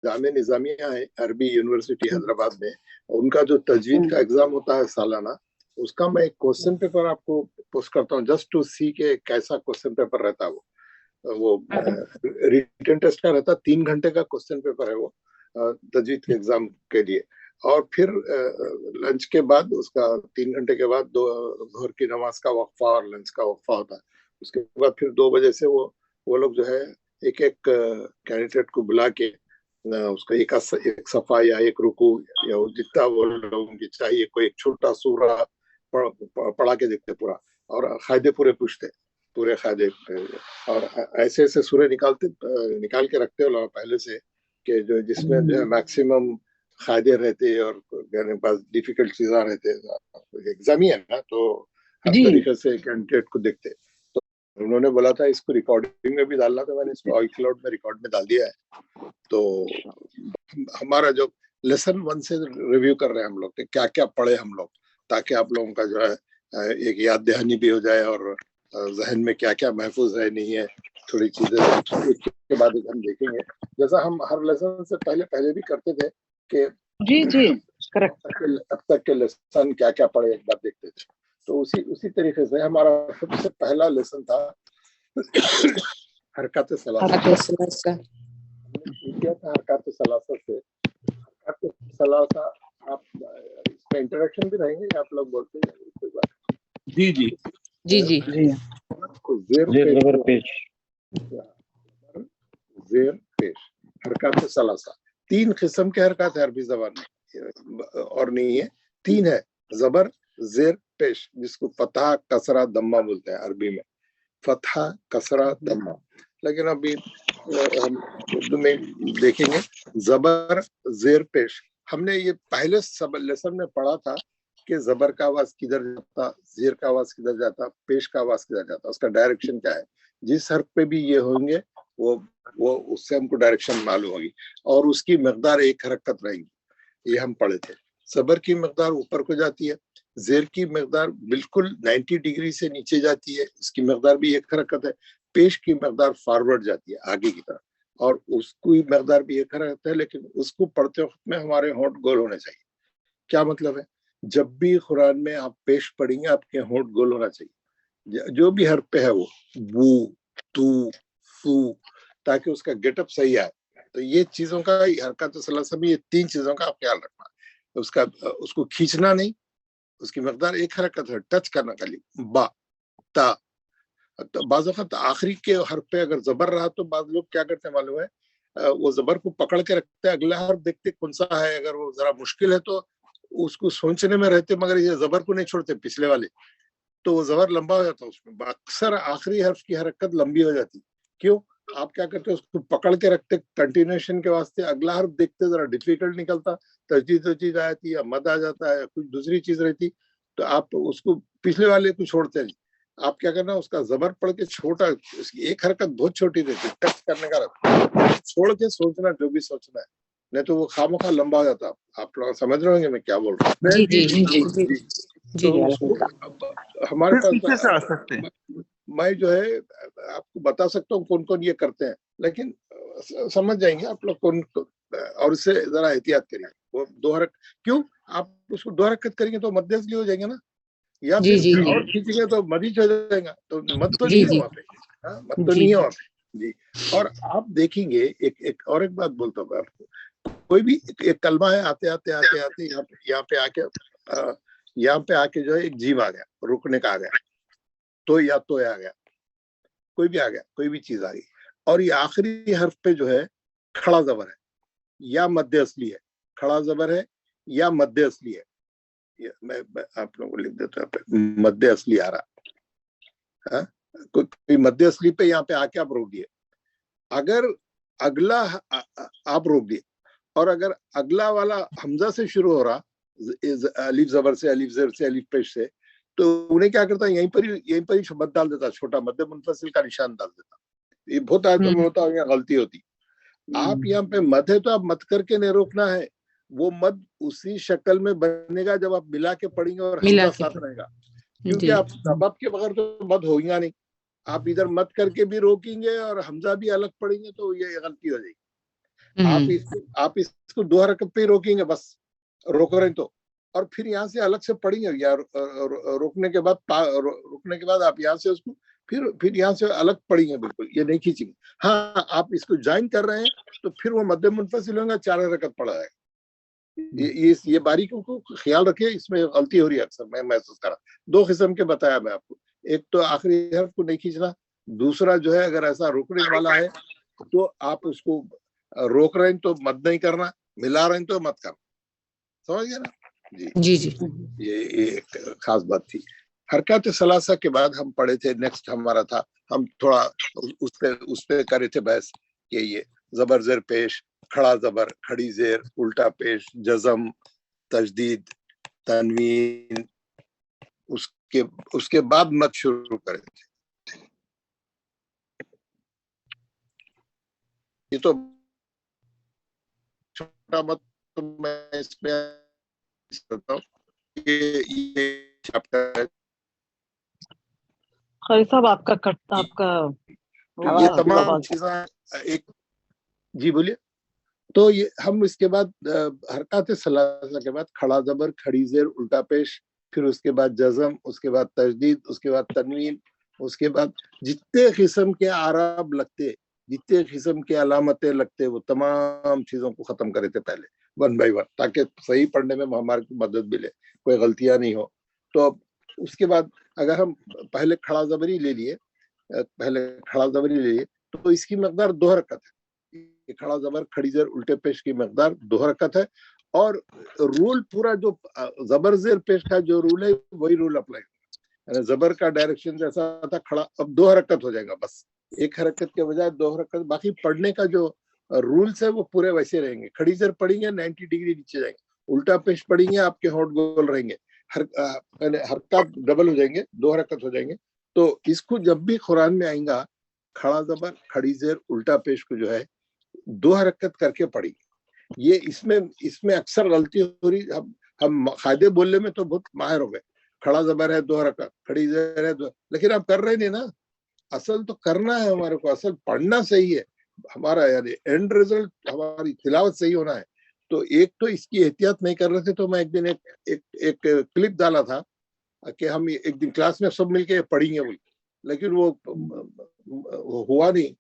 जामिया निजामिया है, अरबी यूनिवर्सिटी हैदराबाद में, उनका जो तजवीद का एग्जाम होता है सालाना, उसका मैं एक क्वेश्चन पेपर आपको पोस्ट करता हूँ जस्ट टू सी के कैसा क्वेश्चन पेपर रहता है। वो रिटन टेस्ट का रहता है, 3 घंटे का क्वेश्चन पेपर है वो तजवीद के एग्जाम के लिए। और फिर लंच के बाद उसका 3 घंटे के बाद दोहर की नमाज का वक्फा और लंच का वक्फा होता है। उसके बाद फिर 2 बजे से वो लोग जो है एक एक कैंडिडेट को बुला के उसका एक सफा या एक रुकू या जितना वो लोगों की चाहिए, कोई एक छोटा सूरा पढ़ा के देखते पूरा, और कायदे पूरे पूछते, पूरे कायदे, और ऐसे ऐसे सूरे निकाल के रखते हो पहले से, कि जो जिसमें जो है मैक्सिमम कायदे रहते और पास डिफिकल्ट चीज़ा रहते। एग्जाम ही है ना, तो हर तरीके से कैंडिडेट को देखते। तो उन्होंने बोला था इसको रिकॉर्डिंग में भी डालना, तो मैंने इसको iCloud में रिकॉर्ड में डाल दिया है। तो हमारा जो लेसन 1 से रिव्यू कर रहे हैं हम लोग कि क्या क्या पढ़े हम लोग, ताकि आप लोगों का जो है एक याद दहानी भी हो जाए और जहन में क्या क्या महफूज है नहीं है, थोड़ी चीजें के बाद हम देखेंगे। जैसा हम हर लेसन से पहले भी करते थे कि जी करेक्ट, अब तक के लेसन क्या क्या पढ़े एक बार देखते थे। तो उसी तरीके से हमारा सबसे पहला लेसन था हरकत सलासा। हरकत सलासा से हरकत सलासा आप इसमें इंटरेक्शन भी रहेंगे, आप लोग बोलते हैं कोई बात? जी जी जी जी जी ज़ेर पेश हरकत सलासा। 3 किस्म के हरकत है अरबी ज़बान में, और नहीं है, 3 है, ज़बर, ज़ेर, पेश, जिसको फतहा, कसरा, दम्मा बोलते हैं अरबी में, फतहा, कसरा, दम्मा। लेकिन अभी हम उर्दू में देखेंगे ज़बर, ज़ेर, पेश। हमने ये पहले सब लेसन में पढ़ा था कि ज़बर का आवाज किधर जाता, ज़ेर का आवाज किधर जाता, पेश का आवाज किधर जाता, उसका डायरेक्शन क्या है। जिस हर्फ पे भी ये होंगे वो उससे हमको डायरेक्शन मालूम होगी, और उसकी मकदार एक हरकत रहेगी। ये हम पढ़े थे। ज़बर की मकदार ऊपर को जाती है, ज़ेर की मकदार बिल्कुल 90 डिग्री से नीचे जाती है, उसकी मकदार भी एक हरकत है। पेश की मकदार फॉरवर्ड जाती है आगे की तरफ, और उसकी मकदार भी एक हरकत है, लेकिन उसको पढ़ते वक्त में हमारे होंठ गोल होने चाहिए। क्या मतलब है? जब भी कुरान में आप पेश पढ़ेंगे आपके होंठ गोल होना चाहिए, जो भी हर्फ पे है वो, बू, तू, फू, ताकि उसका गेटअप सही आए। तो ये चीजों का हरकत सलासा में ये 3 चीजों का आप ख्याल रखना। उसको खींचना नहीं, उसकी मकदार एक हरकत है, टच करना खाली, बा, ता। तो बाज़ वक़्त आखिरी के हर्फ पे अगर जबर रहा तो बाज़ लोग क्या करते हैं मालूम है, वो जबर को पकड़ के रखते हैं, अगला हर्फ देखते कौन सा है, अगर वो जरा मुश्किल है तो उसको सोचने में रहते, मगर ये जबर को नहीं छोड़ते पिछले वाले, तो वो जबर लंबा हो जाता है उसमें। अक्सर आखिरी हर्फ की हरकत लंबी हो जाती। क्यों? आप क्या करते हो, उसको पकड़ के रखते कंटिन्यूएशन के वास्ते, अगला हर्फ देखते जरा डिफिकल्ट निकलता, तजदीद आ जाती है, मद आ जाता है, कुछ दूसरी चीज रहती, तो आप उसको पिछले वाले को छोड़ते नहीं। आप क्या करना, उसका जबर पढ़ के छोटा, उसकी एक हरकत बहुत छोटी रहती है, टच करने का रहता, छोड़ के सोचना जो भी सोचना है, नहीं तो वो खामखा लंबा हो जाता। आप लोग समझ रहे होंगे मैं क्या बोल रहा हूँ? जी जी जी जी जी तो हमारे पास मैं जो है आपको बता सकता हूँ कौन कौन ये करते हैं, लेकिन समझ जाएंगे आप लोग कौन, और इससे जरा एहतियात करिए। वो 2 हरकत, क्यों आप उसको 2 हरकत करेंगे तो मध्य असली हो जाएंगे ना, या फिर और खींचेंगे तो मदीच हो जाएगा, तो मत तो नहीं है वहाँ पे, मत तो नहीं है वहाँ पे जी। और आप देखेंगे एक बात बोलता हूँ आपको, कोई भी एक कलमा है, आते आते यहाँ पे आके जो है एक जीव आ गया, रुकने का आ गया, तो या तो आ गया, कोई भी आ गया, कोई भी चीज आ गई, और ये आखिरी हर्फ पे जो है खड़ा जबर है या मध्य असली है, खड़ा जबर है या मध्य असली है। मैं आप लोगों को लिख देता हूँ, मध्य असली आ रहा, कोई मध्य असली पे यहाँ पे आके आप रोक दिए, अगर अगला आप रोक दिए, और अगर अगला वाला हमजा से शुरू हो रहा, अलिफ जबर से, अलिफ ज़ेर से, अलिफ पेश से, तो उन्हें क्या करता है, यहीं पर ही मद डाल देता, छोटा मध्य मुनफसिल का निशान डाल देता। ये बहुत आयतों में होता है, यहाँ गलती होती। आप यहाँ पे मद है तो आप मत करके नहीं रोकना है, वो मद उसी शक्ल में बनेगा जब आप मिला के पढ़ेंगे और हमजा साथ रहेगा, क्योंकि आप सबब के बगैर तो मद होगा नहीं। आप इधर मत करके भी रोकेंगे और हमजा भी अलग पढ़ेंगे तो ये गलती हो जाएगी। आप इसको 2 हरकत पे ही रोकेंगे, बस रोक रहे हैं तो, और फिर यहाँ से अलग से पढ़ेंगे, या रोकने के बाद आप यहाँ से उसको फिर यहाँ से अलग पढ़ेंगे, बिल्कुल ये नहीं खींचेंगे। हाँ, आप इसको ज्वाइन कर रहे हैं तो फिर वो मध्य मुनफसिल होगा, 4 हरकत पढ़ा है। ये बारीकियों को ख्याल रखिए, इसमें गलती हो रही है अक्सर, मैं महसूस कर रहा। 2 किस्म के बताया मैं आपको, एक तो आखिरी हर्फ को नहीं खींचना, दूसरा जो है अगर ऐसा रोकने वाला है तो आप उसको रोक रहे हैं तो मत नहीं करना, मिला रहे हैं तो मत करना, समझ गए ना जी। जी ये एक खास बात थी। हरकत सलासा के बाद हम पढ़े थे, नेक्स्ट हमारा था, हम थोड़ा उस पे करे थे बहस कि ये जबर जेर पेश, खड़ा जबर, खड़ी जेर, उल्टा पेश, जज़म, तजदीद, तनवीन, उसके बाद मत शुरू करे थे। ये तो छोटा मत तो मैं इसमें करता हूँ, ये चैप्टर खैर साहब आपका ये तमाम चीजें एक जी बोलिए। तो ये हम इसके बाद हरकत सलासा के बाद खड़ा जबर, खड़ी जेर, उल्टा पेश, फिर उसके बाद जज़म, उसके बाद तजदीद, उसके बाद तनवीन, उसके बाद जितने किस्म के आराब लगते, जितने किस्म के अलामतें लगते, वो तमाम चीजों को खत्म करे थे पहले, 1 बाय 1, ताकि सही पढ़ने में हमारी मदद मिले, कोई गलतियां नहीं हो। तो अब उसके बाद अगर हम पहले खड़ा जबरी ले लिए, तो इसकी मकदार 2 हरकत है। खड़ा जबर, खड़ी जेर, उल्टे पेश की मकदार 2 हरकत है, और रूल पूरा जो जबर जेर पेश का जो रूल है वही रूल अप्लाई, यानी जबर का डायरेक्शन जैसा था खड़ा, अब 2 हरकत हो जाएगा, बस 1 हरकत के बजाय 2 हरकत। बाकी पढ़ने का जो रूल्स है वो पूरे वैसे रहेंगे। खड़ी जेर पढ़ेंगे 90 डिग्री नीचे जाएंगे, उल्टा पेश पढ़ेंगे आपके होंठ गोल रहेंगे, हरकत डबल हो जाएंगे, 2 हरकत हो जाएंगे। तो इसको जब भी कुरान में आएगा, खड़ा जबर, खड़ी जेर, उल्टा पेश को जो है 2 हरकत करके पढ़ी। ये इसमें अक्सर गलती हो रही, हम कायदे बोलने में तो बहुत माहिर हो गए, खड़ा जबर है 2 हरकत, खड़ी जेर है 2, लेकिन आप कर रहे नहीं ना। असल तो करना है हमारे को, असल पढ़ना सही है हमारा, यानी एंड रिजल्ट हमारी तिलावत सही होना है। तो एक तो इसकी एहतियात नहीं कर रहे थे, तो मैं एक दिन एक क्लिप डाला था कि हम एक दिन क्लास में सब मिलके पढ़ेंगे बोल, लेकिन वो हुआ नहीं,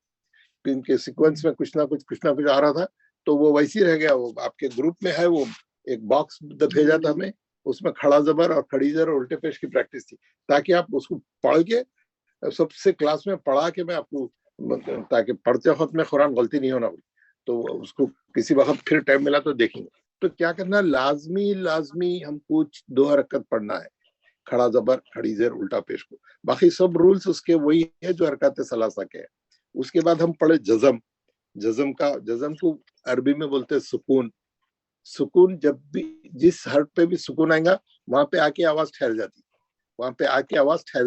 इनके सीक्वेंस में कुछ ना कुछ आ रहा था, तो वो वैसे ही रह गया। वो आपके ग्रुप में है, वो एक बॉक्स भेजा था हमें, उसमें खड़ा जबर और खड़ी जेर और उल्टे पेश की प्रैक्टिस थी, ताकि आप उसको पढ़ के सबसे क्लास में पढ़ा के मैं आपको, ताकि पढ़ते वक्त में कुरान गलती नहीं होना, तो उसको किसी वक्त फिर टाइम मिला तो देखेंगे। तो क्या करना, लाजमी हमको 2 हरकत पढ़ना है, खड़ा जबर, खड़ी जेर, उल्टा पेश को। बाकी सब रूल्स उसके वही है जो हरकत सलासा के है। उसके बाद हम पढ़े जज़म को अरबी में बोलते हैं सुकून। जब भी जिस हर्फ पे भी सुकून आएगा, वहां पे आके आवाज ठहर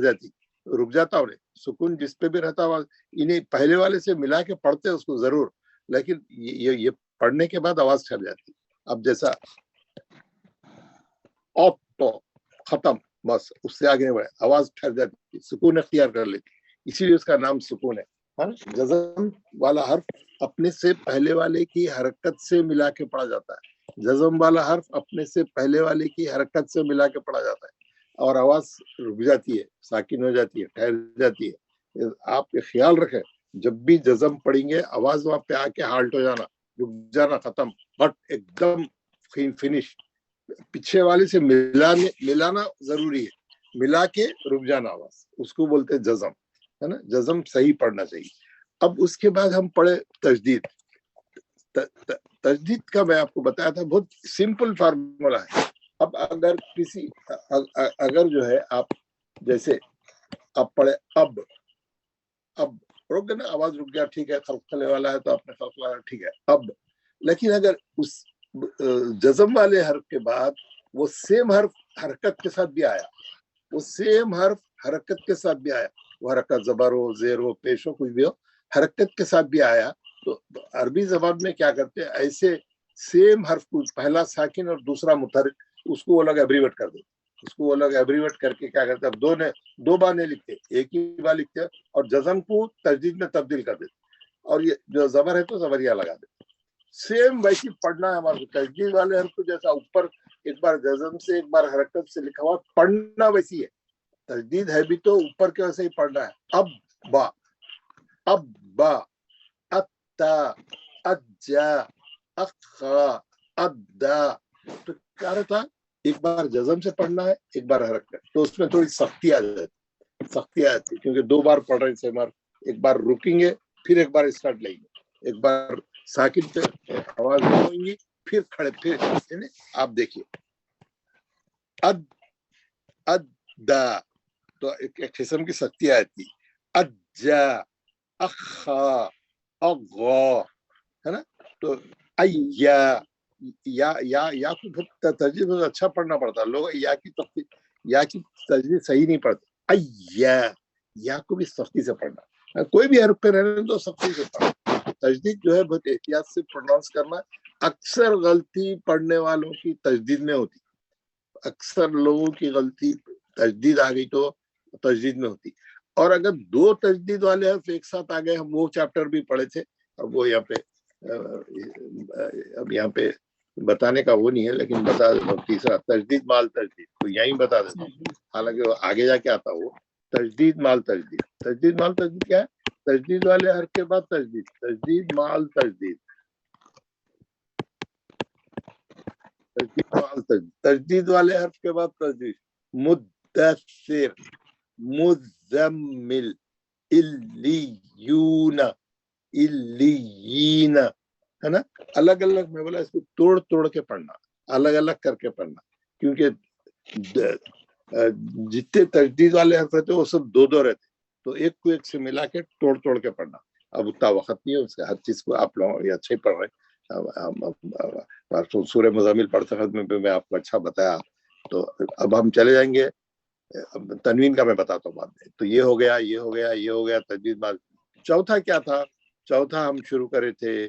जाती, रुक जाता उन्हें। सुकून जिस पे भी रहता आवाज, इन्हें पहले वाले से मिला के पढ़ते हैं उसको जरूर, लेकिन ये पढ़ने के बाद आवाज ठहर जाती। अब जैसा ऑफ तो खत्म, बस उससे आगे नहीं बढ़े, आवाज ठहर जाती, सुकून अख्तियार कर लेती, इसीलिए उसका नाम सुकून है। जज़म वाला हर्फ अपने से पहले वाले की हरकत से मिला के पढ़ा जाता है, जज़म वाला हर्फ अपने से पहले वाले की हरकत से मिला के पढ़ा जाता है, और आवाज रुक जाती है, साकिन हो जाती है, ठहर जाती है। आप ये ख्याल रखें, जब भी जज़म पढ़ेंगे आवाज वहां पे आके हाल्ट हो जाना, रुक जाना, खत्म, बट एकदम फिनिश। पीछे वाले से मिलाना जरूरी है, मिला के रुक जाना आवाज, उसको बोलते हैं जज़म, है ना। जज़म सही पढ़ना चाहिए। अब उसके बाद हम पढ़े तजदीद। तजदीद का मैं आपको बताया था, बहुत सिंपल फार्मूला है। अब अगर जो है आप जैसे आप पढ़े अब रुक गए ना, आवाज रुक गया, ठीक है, खलखले वाला है तो आपने खलखला, ठीक है अब। लेकिन अगर उस जज़म वाले हर्फ के बाद वो सेम हर्फ हरकत के साथ भी आया, वो हरकत जबर हो, जेर हो, पेश हो, कुछ भी हो, हरकत के साथ भी आया, तो अरबी जबान में क्या करते हैं, ऐसे सेम हर्फ को पहला साकिन और दूसरा मुतहर्रिक, उसको अलग एब्रीवेट कर देते, उसको अलग एब्रीवेट करके क्या करते हैं, दो बार नहीं लिखते, एक ही बार लिखते हैं, और जज़म को तजदीद में तब्दील कर देते, और ये जो जबर है तो जबरिया लगा देते। सेम वैसी पढ़ना है हमारे को। तजदीद वाले हर्फ को जैसा ऊपर एक बार जज़म से एक बार हरकत से लिखा हुआ, पढ़ना वैसी है। तजदीद है भी तो ऊपर के वैसे ही पढ़ना है। अब बा, अत्ता, अज्जा, अख्खा, अद्दा। तो क्या रहता है, एक बार जज़म से पढ़ना है, एक बार हरकत, तो उसमें थोड़ी सख्ती आ जाती, क्योंकि दो बार पढ़ रहे हैं। एक बार रुकेंगे, फिर एक बार स्टार्ट लेंगे, एक बार साकिन पे आवाज होगी, फिर खड़े, फिर आप देखिए अद्दा, तो एक किस्म की सख्ती आती। अज्जा, अख्खा, अग्गा, है ना। तो अय्या, या को तजदीद बहुत अच्छा पढ़ना पड़ता है। लोग या की तजदीद सही नहीं पढ़ते। अय्या, या को भी सख्ती से पढ़ना, कोई भी हर्फ पे रहने तो सख्ती से पढ़ना। तजदीद जो है बहुत एहतियात से प्रोनाउंस करना। अक्सर गलती पढ़ने वालों की तजदीद में होती, अक्सर लोगों की गलती तजदीद आ गई तो तजदीद में होती। और अगर दो तजदीद वाले हर्फ एक साथ आ गए, हम वो चैप्टर भी पढ़े थे, अब वो यहाँ पे बताने का वो नहीं है, लेकिन बता देता हूँ। तीसरा तजदीद माल तजदीद, तो यहीं बता देता हूँ, हालांकि आगे जाके आता वो। तजदीद माल तजदीद, तजदीद माल तजदीद क्या है? तजदीद वाले हर्फ के बाद तजदीद, तजदीद माल तजदीद, तजदीद माल तजदीद, तजदीद वाले हर्फ के बाद तजदीद। मुद्दस्सिर, मुज़म्मिल, इल्लियूना, इल्लियीना, है ना। अलग अलग, मैं बोला इसको तोड़ तोड़ के पढ़ना, अलग अलग करके पढ़ना, क्योंकि जितने तजदीद वाले हर्फ रहते वो सब दो दो रहते, तो एक को एक से मिला के तोड़ तोड़ के पढ़ना। अब उतना वक्त नहीं है उसका, हर चीज को आप लोग ये अच्छे पढ़ रहे हैं। सूरह मुज़म्मिल पढ़ते वक्त में मैं आपको अच्छा बताया, तो अब हम चले जाएंगे तनवीन का, मैं बताता हूँ बाद में। तो ये हो गया तजदीद माल। चौथा क्या था? चौथा हम शुरू करे थे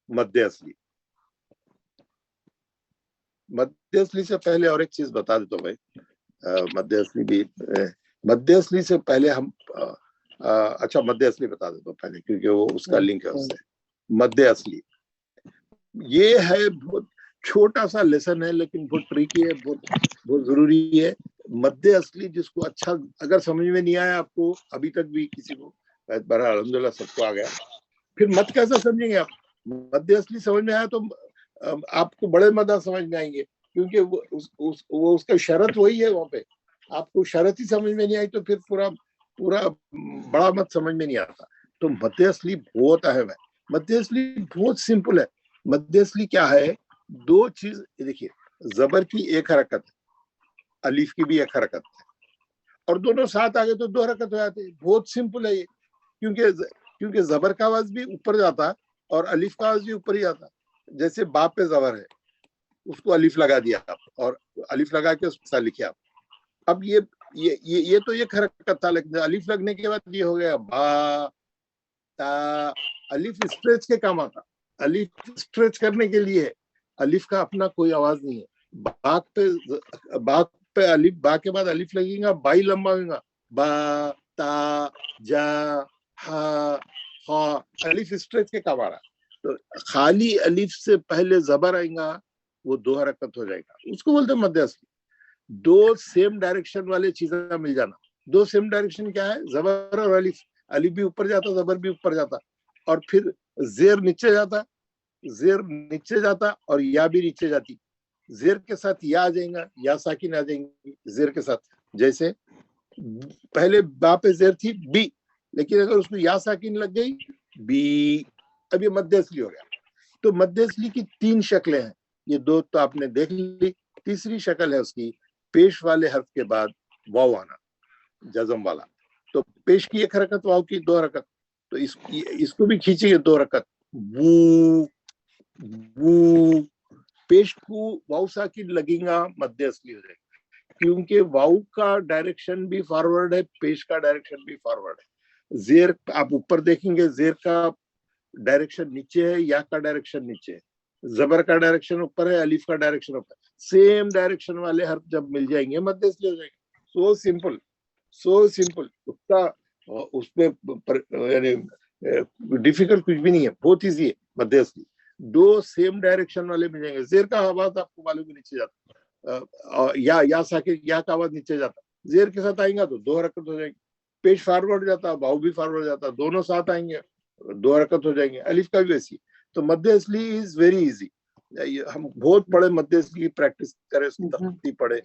मद्दे असली। मद्दे असली से पहले और एक चीज बता देता हूँ भाई। मद्दे असली से पहले हम अच्छा मद्दे असली बता देता हूँ पहले, क्योंकि वो उसका लिंक है उससे। मद्दे असली ये है, बहुत छोटा सा लेसन है, लेकिन बहुत ट्रिकी है, बहुत जरूरी है। मद्दे असली जिसको अच्छा, अगर समझ में नहीं आया आपको अभी तक भी किसी को, बड़ा अल्हम्दुलिल्लाह सबको आ गया, फिर मत कैसे समझेंगे आप? मद्दे असली समझ में आया तो आपको बड़े मदा समझ में आएंगे, क्योंकि वो उसका शरत वही है। वहां पे आपको शरत ही समझ में नहीं आई तो फिर पूरा बड़ा मत समझ में नहीं आता। तो मद्दे असली बहुत अहम है। मद्दे असली बहुत सिंपल है। मद्दे असली क्या है? दो चीज देखिए, जबर की एक हरकत है, अलीफ की भी एक हरकत है, और दोनों साथ आ गए तो दो हरकत हो जाती है। बहुत सिंपल है ये, क्योंकि जबर का आवाज भी ऊपर जाता और अलीफ का आवाज भी ऊपर ही जाता। जैसे बाप पे जबर है, उसको अलीफ लगा दिया आप, और अलीफ लगा के उसके साथ लिखे आप। अब ये तो एक हरकत था, लेकिन अलीफ लगने के बाद ये हो गया बा ता। अलीफ स्ट्रेच के काम आता, अलीफ स्ट्रेच करने के लिए। अलीफ का अपना कोई आवाज नहीं है। बाक पे अलीफ, बा के बाद अलीफ लगेगा, बाई लंबा होगा, बा ता जा हा हा। अलीफ स्ट्रेच के काम आ रहा। तो खाली अलीफ से पहले जबर आएगा, वो दो हरकत हो जाएगा, उसको बोलते हैं मद्दे असली। दो सेम डायरेक्शन वाले चीजें मिल जाना। दो सेम डायरेक्शन क्या है? जबर और अलीफ। अलीफ भी ऊपर जाता, जबर भी ऊपर जाता, और फिर जेर नीचे जाता और या भी नीचे जाती। जेर के साथ या आ जाएगा, या साकिन आ जाएंगी जेर के साथ। जैसे पहले बा पे जेर थी बी, लेकिन अगर उसमें या साकिन लग गई बी, अब ये मद्दे असली हो गया। तो मद्दे असली की तीन शक्लें हैं, ये दो तो आपने देख ली। तीसरी शक्ल है उसकी, पेश वाले हर्फ के बाद वाव आना, जज़म वाला। तो पेश की एक हरकत, वाव की दो हरकत, तो इसको भी खींचेंगे दो हरकत। वू वू, पेश को वाव साकिन लगेगा, मद्दे असली हो जाएगा, क्योंकि वाव का डायरेक्शन भी फॉरवर्ड है, पेश का डायरेक्शन भी फॉरवर्ड है। जेर आप ऊपर देखेंगे, जेर का डायरेक्शन नीचे है, या का डायरेक्शन नीचे है, जबर का डायरेक्शन ऊपर है, अलीफ का डायरेक्शन ऊपर। सेम डायरेक्शन वाले हर्फ जब मिल जाएंगे, मद्दे असली हो जाएंगे। सो सिंपल उसका, उसमें यानी डिफिकल्ट कुछ भी नहीं है, बहुत इजी है मद्दे असली। दो सेम डायरेक्शन वाले मिल जाएंगे। जेर का आवाज आपको मालूम है नीचे जाता, या साकिन या का आवाज नीचे जाता, जेर के साथ आएगा तो 2 हरकत हो जाएगी। पेश फॉरवर्ड जाता, भाव भी फॉरवर्ड जाता, दोनों साथ आएंगे 2 हरकत हो जाएंगे। अलिफ का भी वैसी। तो मध्य असली इज वेरी इजी। हम बहुत पढ़े मध्य असली की प्रैक्टिस करें, उसकी तख्ती पढ़े।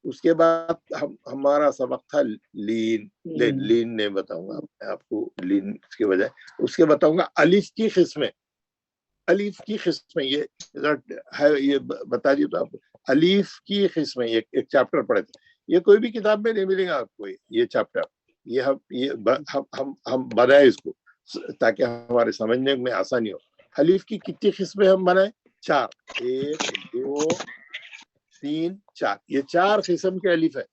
उसके बाद हमारा सबक था लीन। लीन नहीं बताऊंगा मैं आपको, लीन के बजाय उसके बताऊंगा अलिफ की किस्में। अलिफ की किस्में ये है, ये बता दिए तो आप अलिफ की किस्में एक चैप्टर पढ़े थे। ये कोई भी किताब में नहीं मिलेगा आपको ये चैप्टर। ये हम बनाए इसको ताकि हमारे समझने में आसानी हो। अलिफ की कितनी किस्में हम बनाए? 4, 1, 2, 3, 4। ये 4 किस्म के अलिफ है।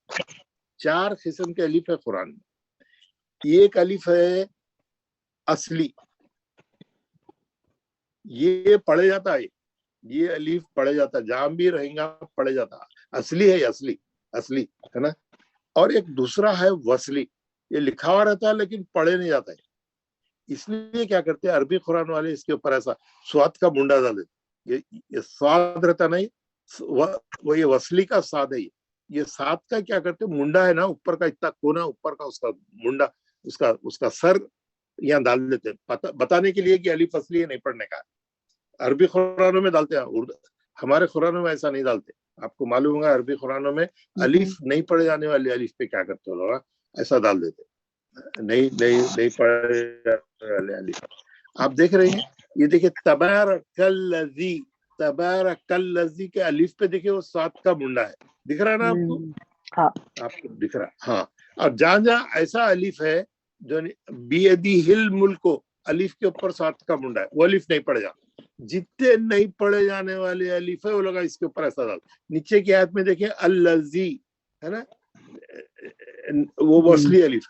4 किस्म के अलिफ है कुरान में। एक अलिफ है असली, ये पढ़े जाता है, ये अलिफ पढ़े जाता है, जहां भी रहेगा पढ़े जाता। असली है, असली असली है ना। और एक दूसरा है वसली, ये लिखा हुआ रहता है लेकिन पढ़े नहीं जाता है। इसलिए क्या करते हैं अरबी कुरान वाले, इसके ऊपर ऐसा स्वाद का मुंडा डाल देते। ये स्वाद रहता नहीं, वो ये वसली का स्वाद है। ये सात का क्या करते, मुंडा है ना ऊपर का, इतना कोना ऊपर का, उसका मुंडा, उसका सर यहाँ डाल देते हैं, बताने के लिए कि अलिफ असली है, नहीं पढ़ने का। अरबी कुरानों में डालते हैं, उर्दू हमारे कुरानों में ऐसा नहीं डालते। आपको मालूम होगा अरबी कुरानों में अलिफ नहीं पढ़े जाने वाले अलिफ पे क्या करते हो लोग, ऐसा डाल देते, नहीं पढ़े जाने वाले अलिफ। आप देख रहे हैं, ये देखिए तबारकल्लज़ी, तबारकल्लज़ी के अलिफ पे देखिए वो 7 का मुंडा है, दिख रहा है ना आपको? हाँ, आपको दिख रहा है, हाँ। और जहां ऐसा अलिफ है जो बियदिहिल मुल्क, अलिफ के ऊपर 7 का मुंडा है, वो अलिफ नहीं पढ़े जाता। जितने नहीं पढ़े जाने वाले अलिफ है वो लोग इसके ऊपर ऐसा डाल। नीचे की आयत में देखिए अल्लज़ी है ना, वो वसली अलिफ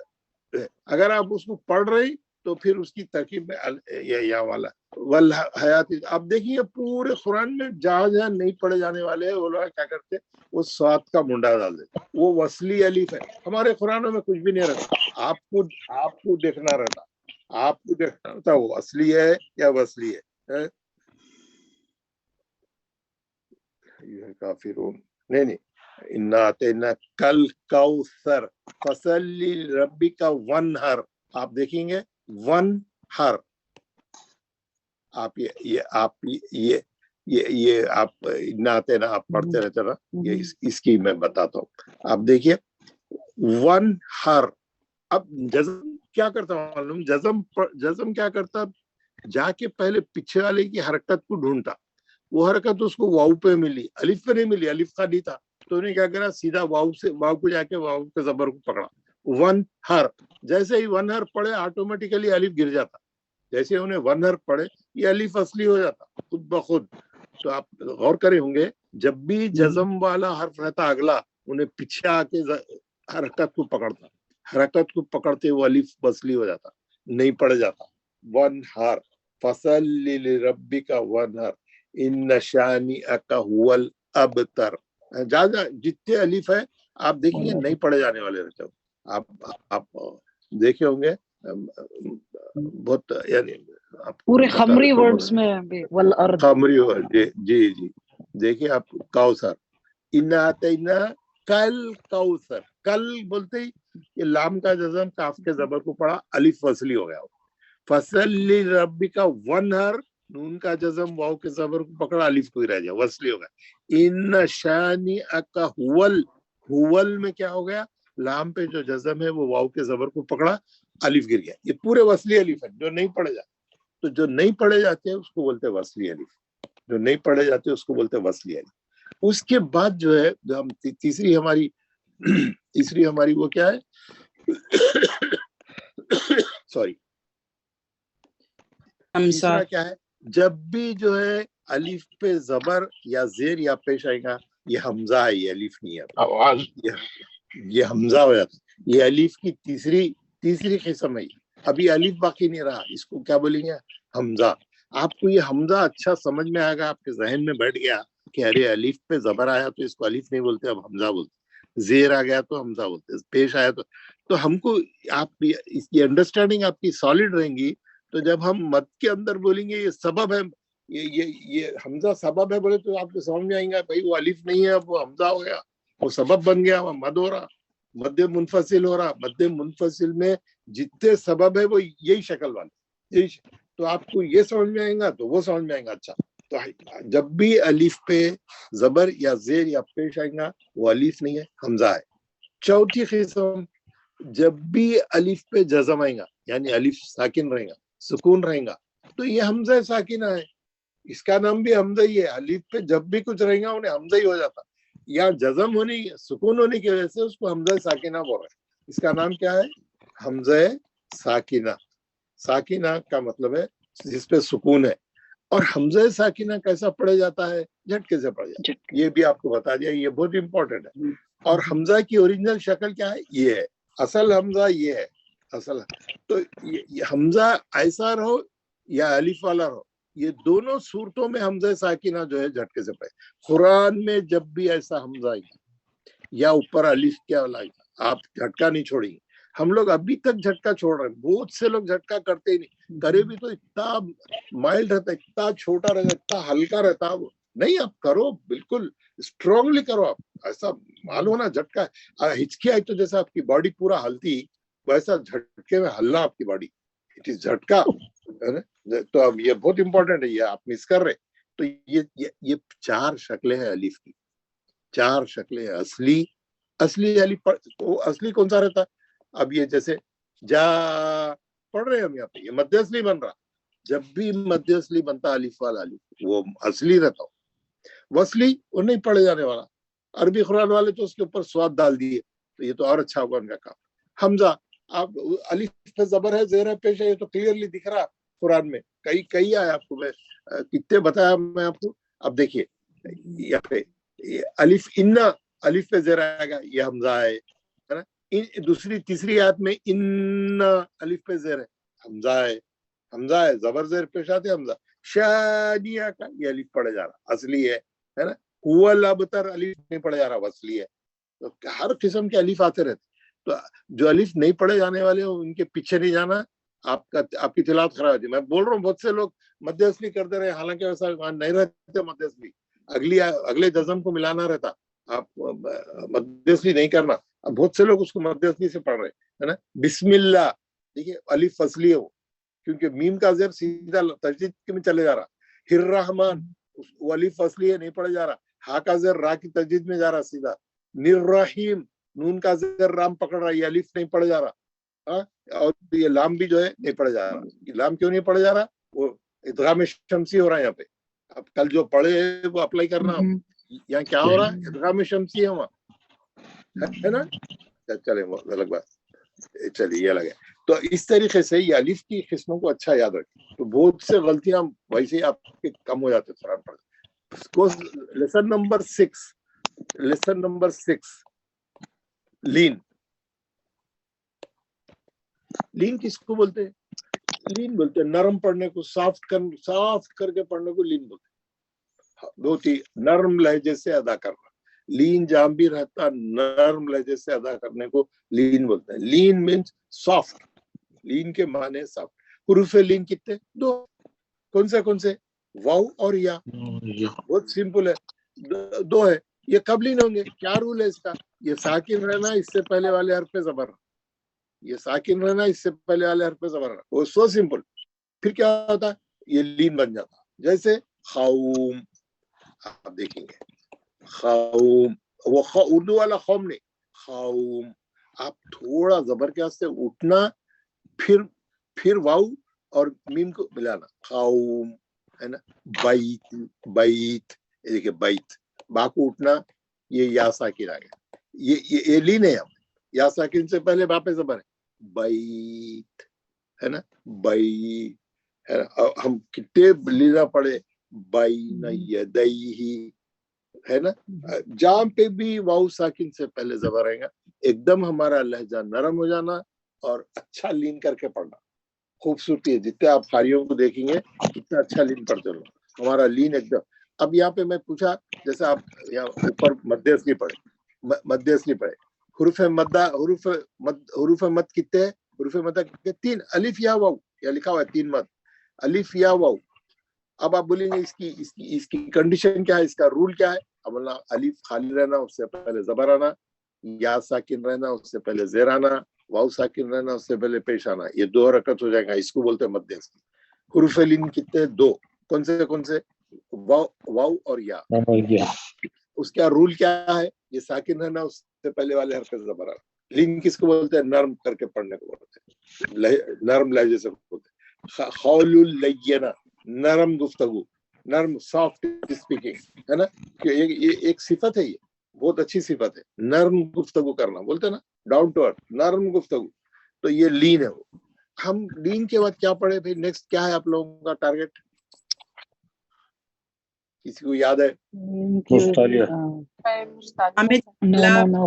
है। अगर आप उसको पढ़ रहे तो फिर उसकी तरकीब में यहाँ वाला वल हयाती। आप देखिए पूरे कुरान में जहां जहां नहीं पढ़े जाने वाले हैं वो लोग क्या करते, वो 7 का मुंडा डाल देते, वो वसली अलिफ है। हमारे कुरानों में कुछ भी नहीं रहता, आपको देखना रहता, आपको देखना रहता वो असली है या वसली है? काफिरून नहीं, इन्ना आतेना कल कौसर फसल्ली रब्बिका वनहर। आप देखेंगे वनहर, आप ये आप इन्ना आतेना आप पढ़ते रहते ना, ये इसकी मैं बताता हूँ। आप देखिए वनहर। अब जज़म क्या करता हूँ मालूम? जज़म क्या करता, जाके पहले पीछे वाले की हरकत को ढूंढता। वो हरकत उसको वाव पे मिली, अलिफ पे नहीं मिली, अलिफ का नहीं था, तो उन्हें क्या करा, सीधा वाव को जाके वाव के जबर को पकड़ा, वन हर। जैसे ही वन हर पढ़े ऑटोमेटिकली अलिफ गिर जाता। जैसे उन्हें वन हर पढ़े ये अलिफ असली हो जाता खुद ब खुद। तो आप गौर करे होंगे, जब भी जज़म वाला हर्फ रहता अगला, उन्हें पीछे आके हरकत को पकड़ता, हरकत को पकड़ते वो अलिफ असली हो जाता, नहीं पढ़ जाता। वन हर फसल्ली लिरब्बिका वनहर इन शानी अका हुवल अबतर। ज्यादा जितने अलिफ है आप देखिए नहीं पढ़े जाने वाले रहते हो। आप देखे होंगे बहुत, यानी पूरे खमरी वर्ड्स में भी वल अर्द, खमरी वर्ड, जी देखिए आप कौसर, इन्ना आतैना कल कौसर, कल बोलते ही ये लाम का जज़म काफ के जबर को पड़ा, अलिफ वसली हो गया। फसल्ली रब्बिका वनहर, नून का जज़म वाव के जबर को पकड़ा, अलिफ को ही रह गया, वसली हो गया। इन शानी अका हुवल, हुवल में क्या हो गया, लाम पे जो जज़म है वो वाव के जबर को पकड़ा, अलिफ गिर गया। ये पूरे वसली अलिफ है जो नहीं पढ़े जाते। तो जो नहीं पढ़े जाते हैं उसको बोलते हैं वसली अलिफ, जो नहीं पढ़े जाते उसको बोलते हैं वसली अलिफ। उसके बाद जो है जो हम तीसरी हमारी वो क्या है सॉरी, तीसरा क्या है, जब भी जो है अलिफ पे जबर या जेर या पेश आएगा, ये हमजा है, ये अलिफ नहीं है, आवाज ये हमजा हो जाता है। ये अलिफ की तीसरी किस्म है। अभी अलिफ बाकी नहीं रहा, इसको क्या बोलेंगे, हमजा। आपको ये हमजा अच्छा समझ में आएगा, आपके जहन में बैठ गया कि अरे अलिफ पे जबर आया तो इसको अलिफ नहीं बोलते, अब हमजा बोलते, जेर आ गया तो हमजा बोलते, पेश आया तो हमको आप इसकी अंडरस्टैंडिंग आपकी सॉलिड रहेंगी। तो जब हम मद के अंदर बोलेंगे ये सबब है, ये हमजा सबब है बोले तो आपको समझ में आएगा भाई वो अलिफ नहीं है, अब वो हमजा हो गया, वो सबब बन गया, वो मद हो रहा, मध्य मुनफसिल हो रहा। मध्य मुनफसिल में जितने सबब है वो यही शक्ल वाले, यही। तो आपको ये समझ में आएगा तो वो समझ में आएगा। अच्छा, तो जब भी अलिफ पे जबर या जेर या पेश आएगा वो अलिफ नहीं है, हमजा है। चौथी किस्म, जब भी अलिफ पे जज़म आएगा यानी अलिफ साकिन रहेगा, सुकून रहेगा, तो ये हमजा साकिना है, इसका नाम भी हमजा ही है। अलिफ पे जब भी कुछ रहेगा उन्हें हमजा ही हो जाता, या जज़म होने सुकून होने की वजह से उसको हमजा साकिना बोल रहे हैं। इसका नाम क्या है? हमजा साकिना। साकिना का मतलब है जिसपे सुकून है। और हमजा साकिना कैसा पढ़ा जाता है? झटके से पढ़ा जाता है, ये भी आपको बता दिया, ये बहुत इंपॉर्टेंट है। और हमजा की ओरिजिनल शक्ल क्या है? ये है, असल हमजा ये है, असल। तो ये हमजा ऐसा रहो या अलिफ वाला रहो, ये दोनों सूरतों में हमजा साकिना जो है झटके से पढ़े। कुरान में जब भी ऐसा हमजा आएगा या ऊपर अलिफ क्या लाएगा, आप झटका नहीं छोड़ेंगे। हम लोग अभी तक झटका छोड़ रहे हैं, बहुत से लोग झटका करते ही नहीं, करे भी तो इतना माइल्ड रहता है, इतना छोटा रहता है, इतना हल्का रहता है। नहीं, आप करो, बिल्कुल स्ट्रांगली करो। आप ऐसा मालूम ना झटका हिचकी आई तो जैसा आपकी बॉडी पूरा हलती, वैसा झटके में हलना आपकी बॉडी, इट इज झटका, है ना। तो अब ये बहुत इंपॉर्टेंट है, ये आप मिस कर रहे। तो ये चार शक्लें हैं अलिफ की, चार शक्लें हैं। असली अलिफ तो असली कौन सा रहता? अब ये जैसे जा पढ़ रहे हैं हम यहाँ पे, ये मध्य असली बन रहा। जब भी मध्य असली बनता अलिफ वाला अलिफ, वो असली रहता हो। वसली वो नहीं पढ़े जाने वाला। अरबी कुरान वाले तो उसके ऊपर स्वाद डाल दिए, तो ये तो और अच्छा होगा उनका काम। हमजा, आप अलिफ पे जबर है, जेर है, पेश है, ये तो क्लियरली दिख रहा कुरान में, कई कई आया आपको, मैं कितने बताया मैं आपको। अब देखिए यहाँ पे अलिफ इन्ना, अलिफ पे जेर आएगा, ये हमजा है ना। दूसरी तीसरी आयत में इन्ना अलिफ पे जेर है, हमजा है, हमजा है, जबर जेर पेश आते हमजा। शादिया का ये अलिफ पढ़ा जा रहा, असली है ना। हुवल अबतर अलिफ नहीं पढ़ा जा रहा, असली है। तो हर किस्म के अलिफ आते रहते। तो जो अलिफ नहीं पढ़े जाने वाले उनके पीछे नहीं जाना, आपकी तिलावत खराब होती है। मैं बोल रहा हूँ बहुत से लोग मध्य असली करते रहे, हालांकि वैसा नहीं रहते मध्य असली, अगले जज़म को मिलाना रहता। आप मध्य असली नहीं करना। अब बहुत से लोग उसको मध्य असली से पढ़ रहे है ना। बिस्मिल्लाह, देखिए अलिफ असली है वो, क्योंकि मीम का जेर सीधा तजदीद में चले जा रहा। हिर रहमान, वो अलिफ असली है, नहीं पढ़ा जा रहा। हा का जेर रा की तजदीद में जा रहा सीधा। निर्रहीम, नून का जेर राम पकड़ रहा, ये अलिफ नहीं पढ़ा जा रहा। और ये लाम भी जो है नहीं पढ़ा जा रहा। ये लाम क्यों नहीं पढ़ा जा रहा? वो इदगाम शम्सी हो रहा है यहाँ पे। अब कल जो पढ़े वो अप्लाई करना। यहाँ क्या हो रहा है? इदगाम शम्सी है वहाँ, है ना। चले वो अलग बात, चलिए ये अलग है। तो इस तरीके से ये अलिफ की किस्मों को अच्छा याद रखें, तो बहुत से गलतियां वैसे ही आपके कम हो जाते हैं। लेसन नंबर 6 लीन। लीन किसको बोलते हैं? लीन बोलते हैं नरम पढ़ने को, साफ्ट करके पढ़ने को लीन बोलते हैं। बहुत ही नरम लहजे से अदा करना, लीन जहां भी रहता नरम लहजे से अदा करने को लीन बोलते हैं। लीन मीन्स सॉफ्ट, लीन के माने सॉफ्ट। हुरूफ लीन कितने? 2। कौन से? वाव और या। बहुत सिंपल है, 2 है। ये कब लीन होंगे? क्या रूल है इसका? ये साकिन रहना, इससे पहले वाले हर्फ पे जबर रहना। ये साकिन रहना, इससे पहले वाले हर्फ पे जबर रहना, वो सो सिंपल। फिर क्या होता है? ये लीन बन जाता। जैसे खौम, आप देखेंगे खौम, वो उर्दू वाला खौम नहीं, खौम। आप थोड़ा जबर के से उठना, फिर वाव और मीम को मिलाना, खौम, है ना। बैत, देखिए बैत, बा को उठना, ये या साकिन आ गया। ये लीन है। या साकिन से पहले बा पे जबर है, बैत, है ना, बै, है ना। हम कितने लीना पड़े, बैन यदैहि, है ना। जहां पे भी वाव साकिन से पहले जबर आएगा, एकदम हमारा लहजा नरम हो जाना और अच्छा लीन करके पढ़ना। खूबसूरती है, जितने आप फारियों को देखेंगे कितना अच्छा लीन पढ़ते हो, हमारा लीन एकदम। अब यहाँ पे मैं पूछा, जैसे आप यहाँ ऊपर मध्य असली पढ़े, हुरूफ मद कितने? हुरूफ मद कितने? 3, अलिफ या वाव, या लिखा हुआ है 3 मद, अलिफ या वाव। اب آپ بولیں گے اس کی کنڈیشن کیا ہے, اس کا رول کیا ہے؟ اب اللہ الف خالی رہنا, اس سے پہلے زبر آنا, یا ساکن رہنا, اس سے پہلے زیر آنا, واؤ ساکن رہنا, اس سے پہلے پیش آنا. یہ 2 حرکت ہو جائے گا, اس کو بولتے ہیں مدھیست. حروف لین کتنے؟ 2. کون سے؟ واؤ اور یا. اس کا رول کیا ہے؟ یہ ساکن رہنا, اس سے پہلے والے حرکت زبر آنا. لین کس کو بولتے ہیں؟ نرم کر کے پڑھنے کو بولتے ہیں, نرم لہجے سے بولتے ہیں. قول اللینا, نرم گفتگو, نرم سافٹ اسپیکنگ ہے نا, کہ یہ ایک صفت ہے, یہ بہت اچھی صفت ہے, نرم گفتگو کرنا بولتے ہیں نا, ڈاؤن ٹو ارتھ, نرم گفتگو. تو یہ لین ہے. وہ ہم لین کے بعد کیا پڑھے بھائی؟ نیکسٹ کیا ہے آپ لوگوں کا ٹارگیٹ؟ کسی کو یاد ہے؟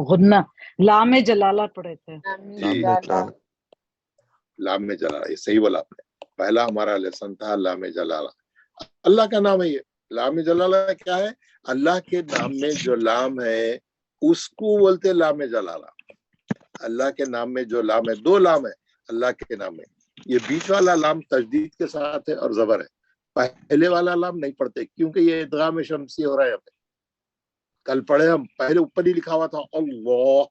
غنہ, لام جلالہ پڑھے تھے. لام جلالہ, یہ صحیح بولا آپ نے. پہلا ہمارا لیسن تھا لام جلالہ. اللہ کا نام ہے یہ. لام جلالہ کیا ہے؟ اللہ کے نام میں جو لام ہے اس کو بولتے لام جلالہ. اللہ کے نام میں جو لام ہے, 2 لام ہے اللہ کے نام میں. یہ بیچ والا لام تشدید کے ساتھ ہے اور زبر ہے. پہلے والا لام نہیں پڑھتے کیونکہ یہ ادغام شمسی ہو رہا ہے. یہاں پہ کل پڑھے ہم, پہلے اوپر ہی لکھا ہوا تھا اللہ,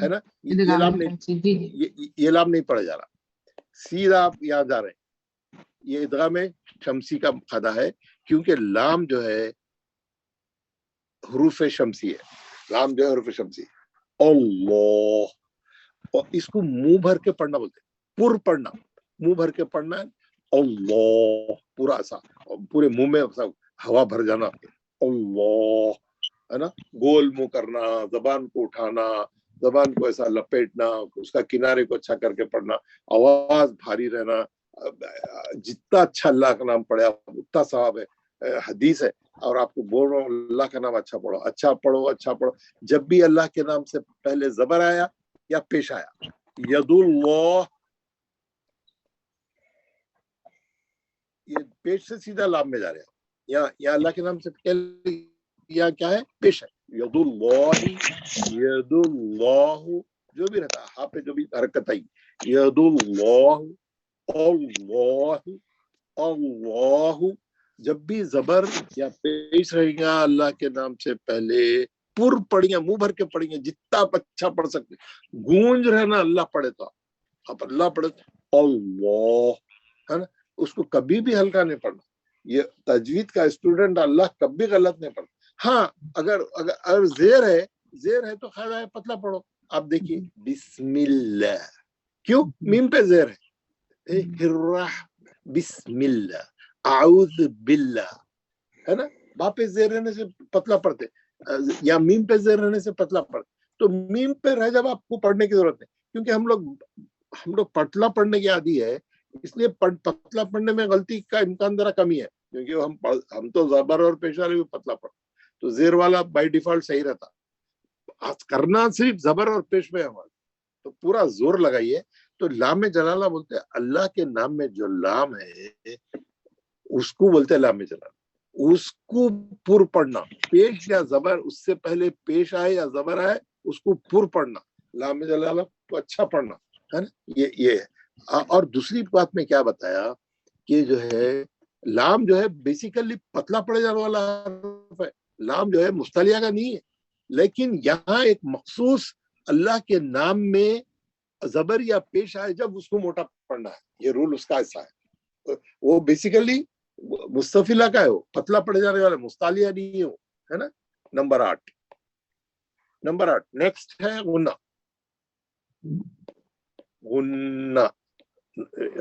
ہے نا, یہ لام نہیں پڑھا جا رہا, سیدھا آپ یہاں جا رہے ہیں. یہ ادغام شمسی کا قاعدہ ہے کیونکہ لام جو ہے حروف شمسی ہے. لام جو ہے حروف شمسی ہے. اللہ, اور اس کو منہ بھر کے پڑھنا بولتے ہیں, پر پڑھنا, منہ بھر کے پڑھنا ہے. اللہ پورا ایسا, پورے منہ میں ہوا بھر جانا, اللہ, ہے نا. گول منہ کرنا, زبان کو اٹھانا, زبان کو ایسا لپیٹنا, اس کا کنارے کو اچھا کر کے پڑھنا, آواز بھاری رہنا. جتنا اچھا اللہ کا نام پڑھے اتنا ثواب ہے. حدیث ہے, اور آپ کو بول رہا ہوں اللہ کا نام اچھا پڑھو, اچھا پڑھو, اچھا پڑھو. جب بھی اللہ کے نام سے پہلے زبر آیا یا پیش آیا, ید اللہ, یہ پیش سے سیدھا لام میں جا رہے ہیں. یا اللہ کے نام سے یا کیا ہے؟ پیش ہے. ید اللہ, ید اللہ جو بھی رہتا ہے, ہاں پہ جو بھی حرکت آئی, ید اللہ, اللہ, اللہ. جب بھی زبر یا پیش رہے گا اللہ کے نام سے پہلے پر پڑھیں, منہ بھر کے پڑھیں, جتنا اچھا پڑھ سکتے. گونج رہنا اللہ پڑھے تو آپ اللہ پڑھے تو اللہ, ہے نا. اس کو کبھی بھی ہلکا نہیں پڑھنا. یہ تجوید کا اسٹوڈنٹ اللہ کبھی غلط نہیں پڑھتا. ہاں اگر زیر ہے تو خیر ہے, پتلا پڑھو. آپ دیکھیے بسم اللہ, کیوں میم پہ زیر ہے؟ بسم اللہ, اعوذ باللہ, ہے نا. باپے زیر رہنے سے پتلا پڑھتے, یا میم پہ زیر رہنے سے پتلا پڑھتے. تو میم پہ رہ جب آپ کو پڑھنے کی ضرورت ہے, کیونکہ ہم لوگ پتلا پڑھنے کی عادی ہے, اس لیے پتلا پڑھنے میں غلطی کا امکان ذرا کمی ہے, کیونکہ ہم تو زبر اور پیش والے بھی پتلا پڑھتے, تو زیر والا بائی ڈیفالٹ صحیح رہتا. کرنا صرف زبر اور پیش میں ہمارا, تو پورا زور لگائیے. تو لام جلالہ بولتے ہیں اللہ کے نام میں جو لام ہے اس کو بولتے ہیں لام جلالہ. اس کو پر پڑھنا, پیش یا زبر, اس سے پہلے پیش آئے یا زبر آئے, اس کو پر پڑھنا. لام جلالہ کو اچھا پڑھنا, ہے نا. یہ ہے. اور دوسری بات میں کیا بتایا کہ جو ہے لام جو ہے بیسیکلی پتلا پڑے جانے والا حرف ہے. لام جو ہے مستعلیہ کا نہیں ہے, لیکن یہاں ایک مخصوص اللہ کے نام میں زبر یا پیش آئے جب اس کو موٹا پڑھنا ہے. یہ رول اس کا ایسا ہے. وہ بیسیکلی مستفیلہ کا ہے, وہ پتلا پڑے جانے والا, مستعلیہ نہیں ہے, ہے نا. نمبر 8 نیکسٹ ہے غنہ.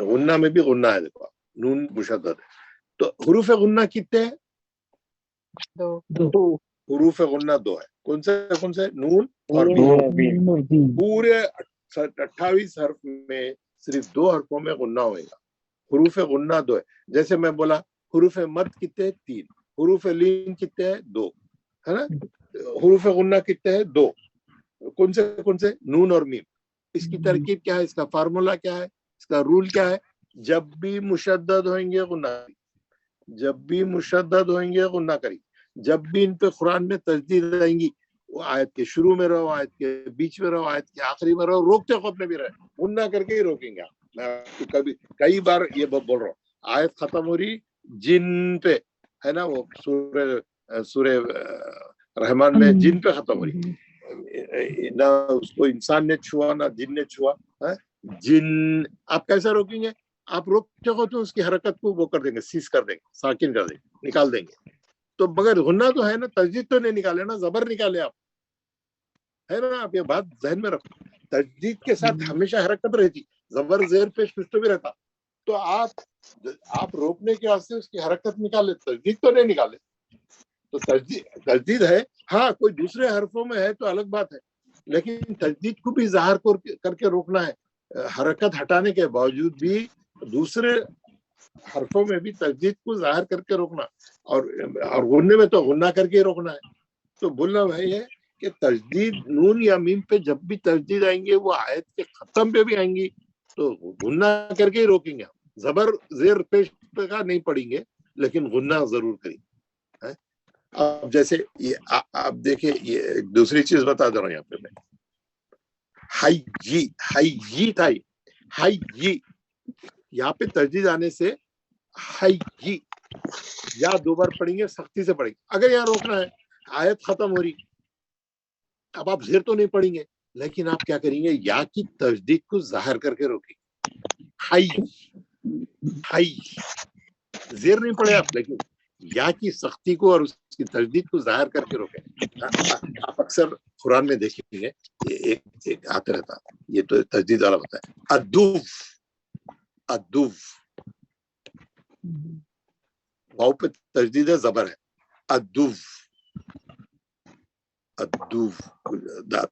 غنہ میں بھی غنہ ہے, دیکھو نون مشدد ہے. تو حروف غنہ کتنے ہیں؟ 2. حروف غنہ 2 ہے. کون سے؟ نون اور میم. پورے 28 حرف میں صرف 2 حرفوں میں غنہ ہوئے گا. حروف غنہ 2 ہے. جیسے میں بولا حروف مد کتنے؟ 3. حروف لین کتنے ہیں؟ 2, ہے نا. حروف غنہ کتنے ہیں؟ 2. کون سے؟ نون اور میم. اس کی ترکیب کیا ہے؟ اس کا فارمولا کیا ہے؟ اس کا رول کیا ہے؟ جب بھی مشدد ہوئیں گے غنہ کری, جب بھی مشدد ہوئیں گے غنہ کری. جب بھی ان پہ قرآن میں تجدید آئیں گی, وہ آیت کے شروع میں رہو, آیت کے بیچ میں رہو, آیت کے آخری میں رہو, روکتے خود میں بھی رہے, غنہ کر کے ہی روکیں گے. میں کئی بار یہ بول رہا ہوں, آیت ختم ہو رہی, जिन पे है ना, वो सूर्य रहमान में जिन पे खत्म हो रही, ना उसको इंसान ने छुआ ना जिन ने छुआ है। जिन आप कैसे रोकेंगे? आप रोकते हो तो उसकी हरकत को वो कर देंगे, सीज कर देंगे, साकिन कर देंगे, निकाल देंगे। तो मगर गुन्ना तो है ना, तजदीद तो नहीं निकाले ना, जबर निकाले आप, है ना। आप ये बात जहन में रखो, तजदीद के साथ हमेशा हरकत रहती, जबर जेर पेश कुछ तो भी रहता। तो आप रोकने के वास्ते उसकी हरकत निकाले, तजदीद तो नहीं निकाले। तो तजदीद है, हाँ कोई दूसरे हरफों में है तो अलग बात है, लेकिन तजदीद को भी ज़ाहिर करके रोकना है। हरकत हटाने के बावजूद भी दूसरे हरफों में भी तजदीद को ज़ाहिर करके रोकना, और गुन्ने में तो गुन्ना करके रोकना है। तो बोलना भाई है कि तजदीद नून या मीम पे जब भी तजदीद आएंगे वो आयत के खत्म पे भी आएंगी तो गुन्ना करके ही रोकेंगे। जबर जेर पेश पे का नहीं पढ़ेंगे, लेकिन गुन्ना जरूर करेंगे। अब जैसे ये आप देखिए, ये दूसरी चीज बता दे रहा हूँ यहाँ पे मैं, हाई जी था, हाई जी, यहाँ पे तजदीद आने से हाई जी या दो बार पढ़ेंगे, सख्ती से पढ़ेंगे। अगर यहाँ रोकना है, आयत खत्म हो रही, अब आप जेर तो नहीं पढ़ेंगे, लेकिन आप क्या करेंगे, या की तजदीद को जाहिर करके रोकेंगे। हाई जेर नहीं पढ़े आप, लेकिन या की सख्ती को और उसकी तजदीद को जाहिर करके रोके। आप अक्सर कुरान में देखेंगे एक आते रहता, ये तो तजदीद वाला होता है, अद्दुव वाव पे तजदीद है, जबर है, अद्दुव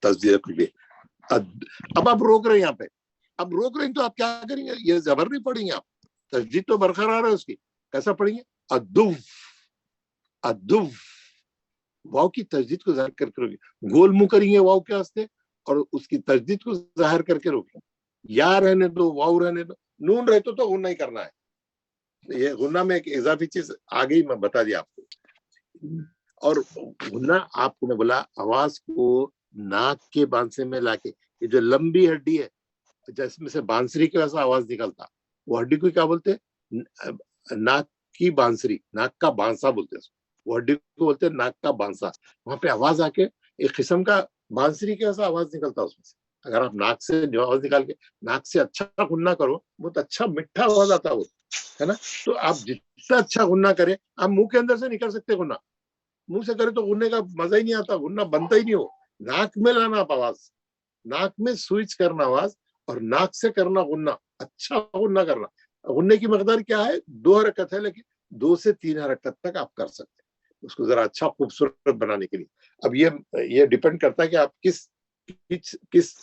तजदीद कुछ भी। अब आप रोक रहे हैं यहाँ पे, अब रोक रहे हैं तो आप क्या करेंगे, ये जबर नहीं पढ़ेंगे आप, तजदीद तो बरकरार है उसकी, कैसा पढ़ेंगे, अद्दुव वाव की तजदीद को जाहिर करके रोके, गोल मुंह करेंगे वाव के वास्ते और उसकी तजदीद को जाहिर करके रोके। या रहने दो, वाव रहने दो, नून रहे तो गुन्ना ही करना है। ये गुन्ना में एक इजाफी चीज आ गई, मैं बता दिया आपको। और गुन्ना आपको मैं बोला, आवाज को नाक के बांसे में लाके, ये जो लंबी हड्डी है जिसमें से बांसुरी के वैसा आवाज निकलता, वो हड्डी को क्या बोलते हैं, नाक की बांसुरी, नाक का बांसा बोलते हैं, वो हड्डी को बोलते हैं नाक का बांसा। वहां पे आवाज आके एक किस्म का बांसुरी के वैसा आवाज निकलता उसमें से। अगर आप नाक से आवाज निकाल के नाक से अच्छा गुन्ना करो, बहुत अच्छा मीठा आवाज आता है वो, है ना। तो आप जितना अच्छा गुन्ना करें, आप मुंह के अंदर से नहीं कर सकते गुन्ना, मुंह से करें तो गुन्ने का मजा ही नहीं आता, गुन्ना बनता ही नहीं हो। नाक में लाना आप आवाज, नाक में स्विच करना आवाज, और नाक से करना गुन्ना, अच्छा गुन्ना करना। गुन्ने की मकदार क्या है, 2 हरकत है, लेकिन 2 से 3 हरकत तक आप कर सकते हैं उसको जरा अच्छा खूबसूरत बनाने के लिए। अब ये डिपेंड करता है कि आप किस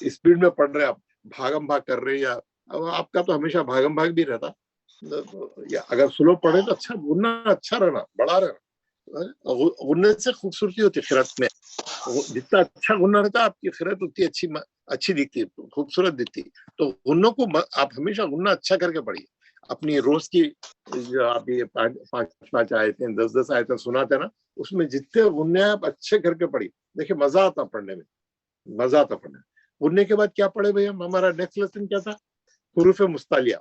स्पीड में पढ़ रहे हैं, आप भागम भाग कर रहे हैं, या आपका तो हमेशा भागम भाग भी रहता, या अगर स्लो पढ़े तो अच्छा गुन्ना, अच्छा रहना, बड़ा रहना। गुन्ने से खूबसूरती होती है खिरात में, जितना अच्छा गुन्ना रहता है आपकी खिरात उतनी अच्छी दिखती है, खूबसूरत दिखती है। तो गुन्नों को आप हमेशा गुन्ना अच्छा करके पढ़िए। अपनी रोज की जो आप ये 5 आयतें 10 आयतें सुनाते हैं ना, उसमें जितने गुन्ने आप अच्छे करके पढ़िए, देखिए मजा आता पढ़ने में, मजा आता पढ़ने में। गुन्ने के बाद क्या पढ़े भैया, हमारा नेक्स्ट लेसन क्या था, हुरूफ मुस्तालिया।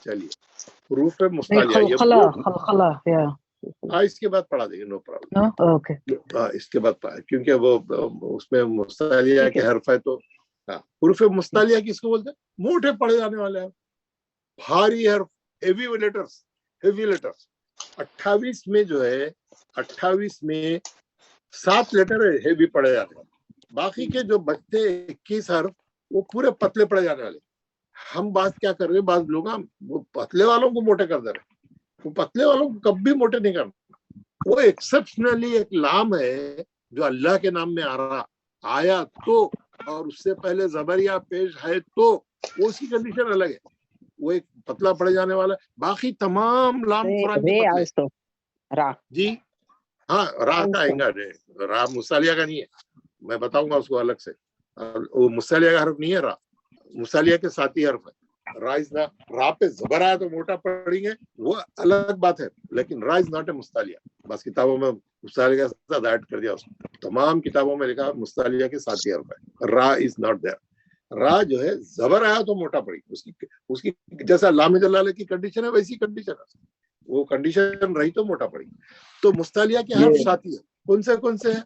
चलिए हुरूफ मुस्तालिया, इसके बाद पढ़ा देंगे, नो प्रॉब्लम, ओके। इसके बाद क्योंकि वो उसमें मुस्तालिया के हर्फ है, तो हाँ, हुरूफ मुस्तालिया किसको बोलते हैं, मोटे पढ़े जाने वाले हैं, भारी हर्फ, हेवी लेटर्स। 28 में जो है, 28 में 7 लेटर है हेवी पढ़े जाते हैं, बाकी के जो बचते 21 हर्फ वो पूरे पतले पढ़े जाने वाले। हम बात क्या कर रहे हैं, बात लोग वो पतले वालों को मोटे कर दे रहे हैं, वो पतले वालों को कभी मोटे नहीं करना। वो एक्सेप्शनली एक लाम है जो अल्लाह के नाम में आ रहा, आया तो, और उससे पहले जबर या पेश है तो वो उसकी कंडीशन अलग है, वो एक पतला पड़ जाने वाला। बाकी तमाम लाम कुरान के पतले। रा जी हाँ, रा का आएगा, रा मुस्तालिया का नहीं है, मैं बताऊंगा उसको अलग से। वो मुस्तालिया का हर्फ नहीं है, रा मुस्तालिया के साथ ही हर्फ है। रा इज ना, रा पे जबर आया तो मोटा पढ़ेंगे, वो अलग बात है, लेकिन रा इज नॉट ए मुस्तालिया। बस किताबों में मुस्तालिया के साथ ऐड कर दिया उसको, तमाम किताबों में लिखा मुस्तालिया के साथ ही हर्फ है, रा इज नॉट देयर। रा जो है जबर आया तो मोटा पड़ी, उसकी जैसा लाम जलाले की कंडीशन है वैसी कंडीशन है। वो कंडीशन रही तो मोटा पड़ेगी. तो मुस्तालिया के हर्फ साथी है. कौन से हैं?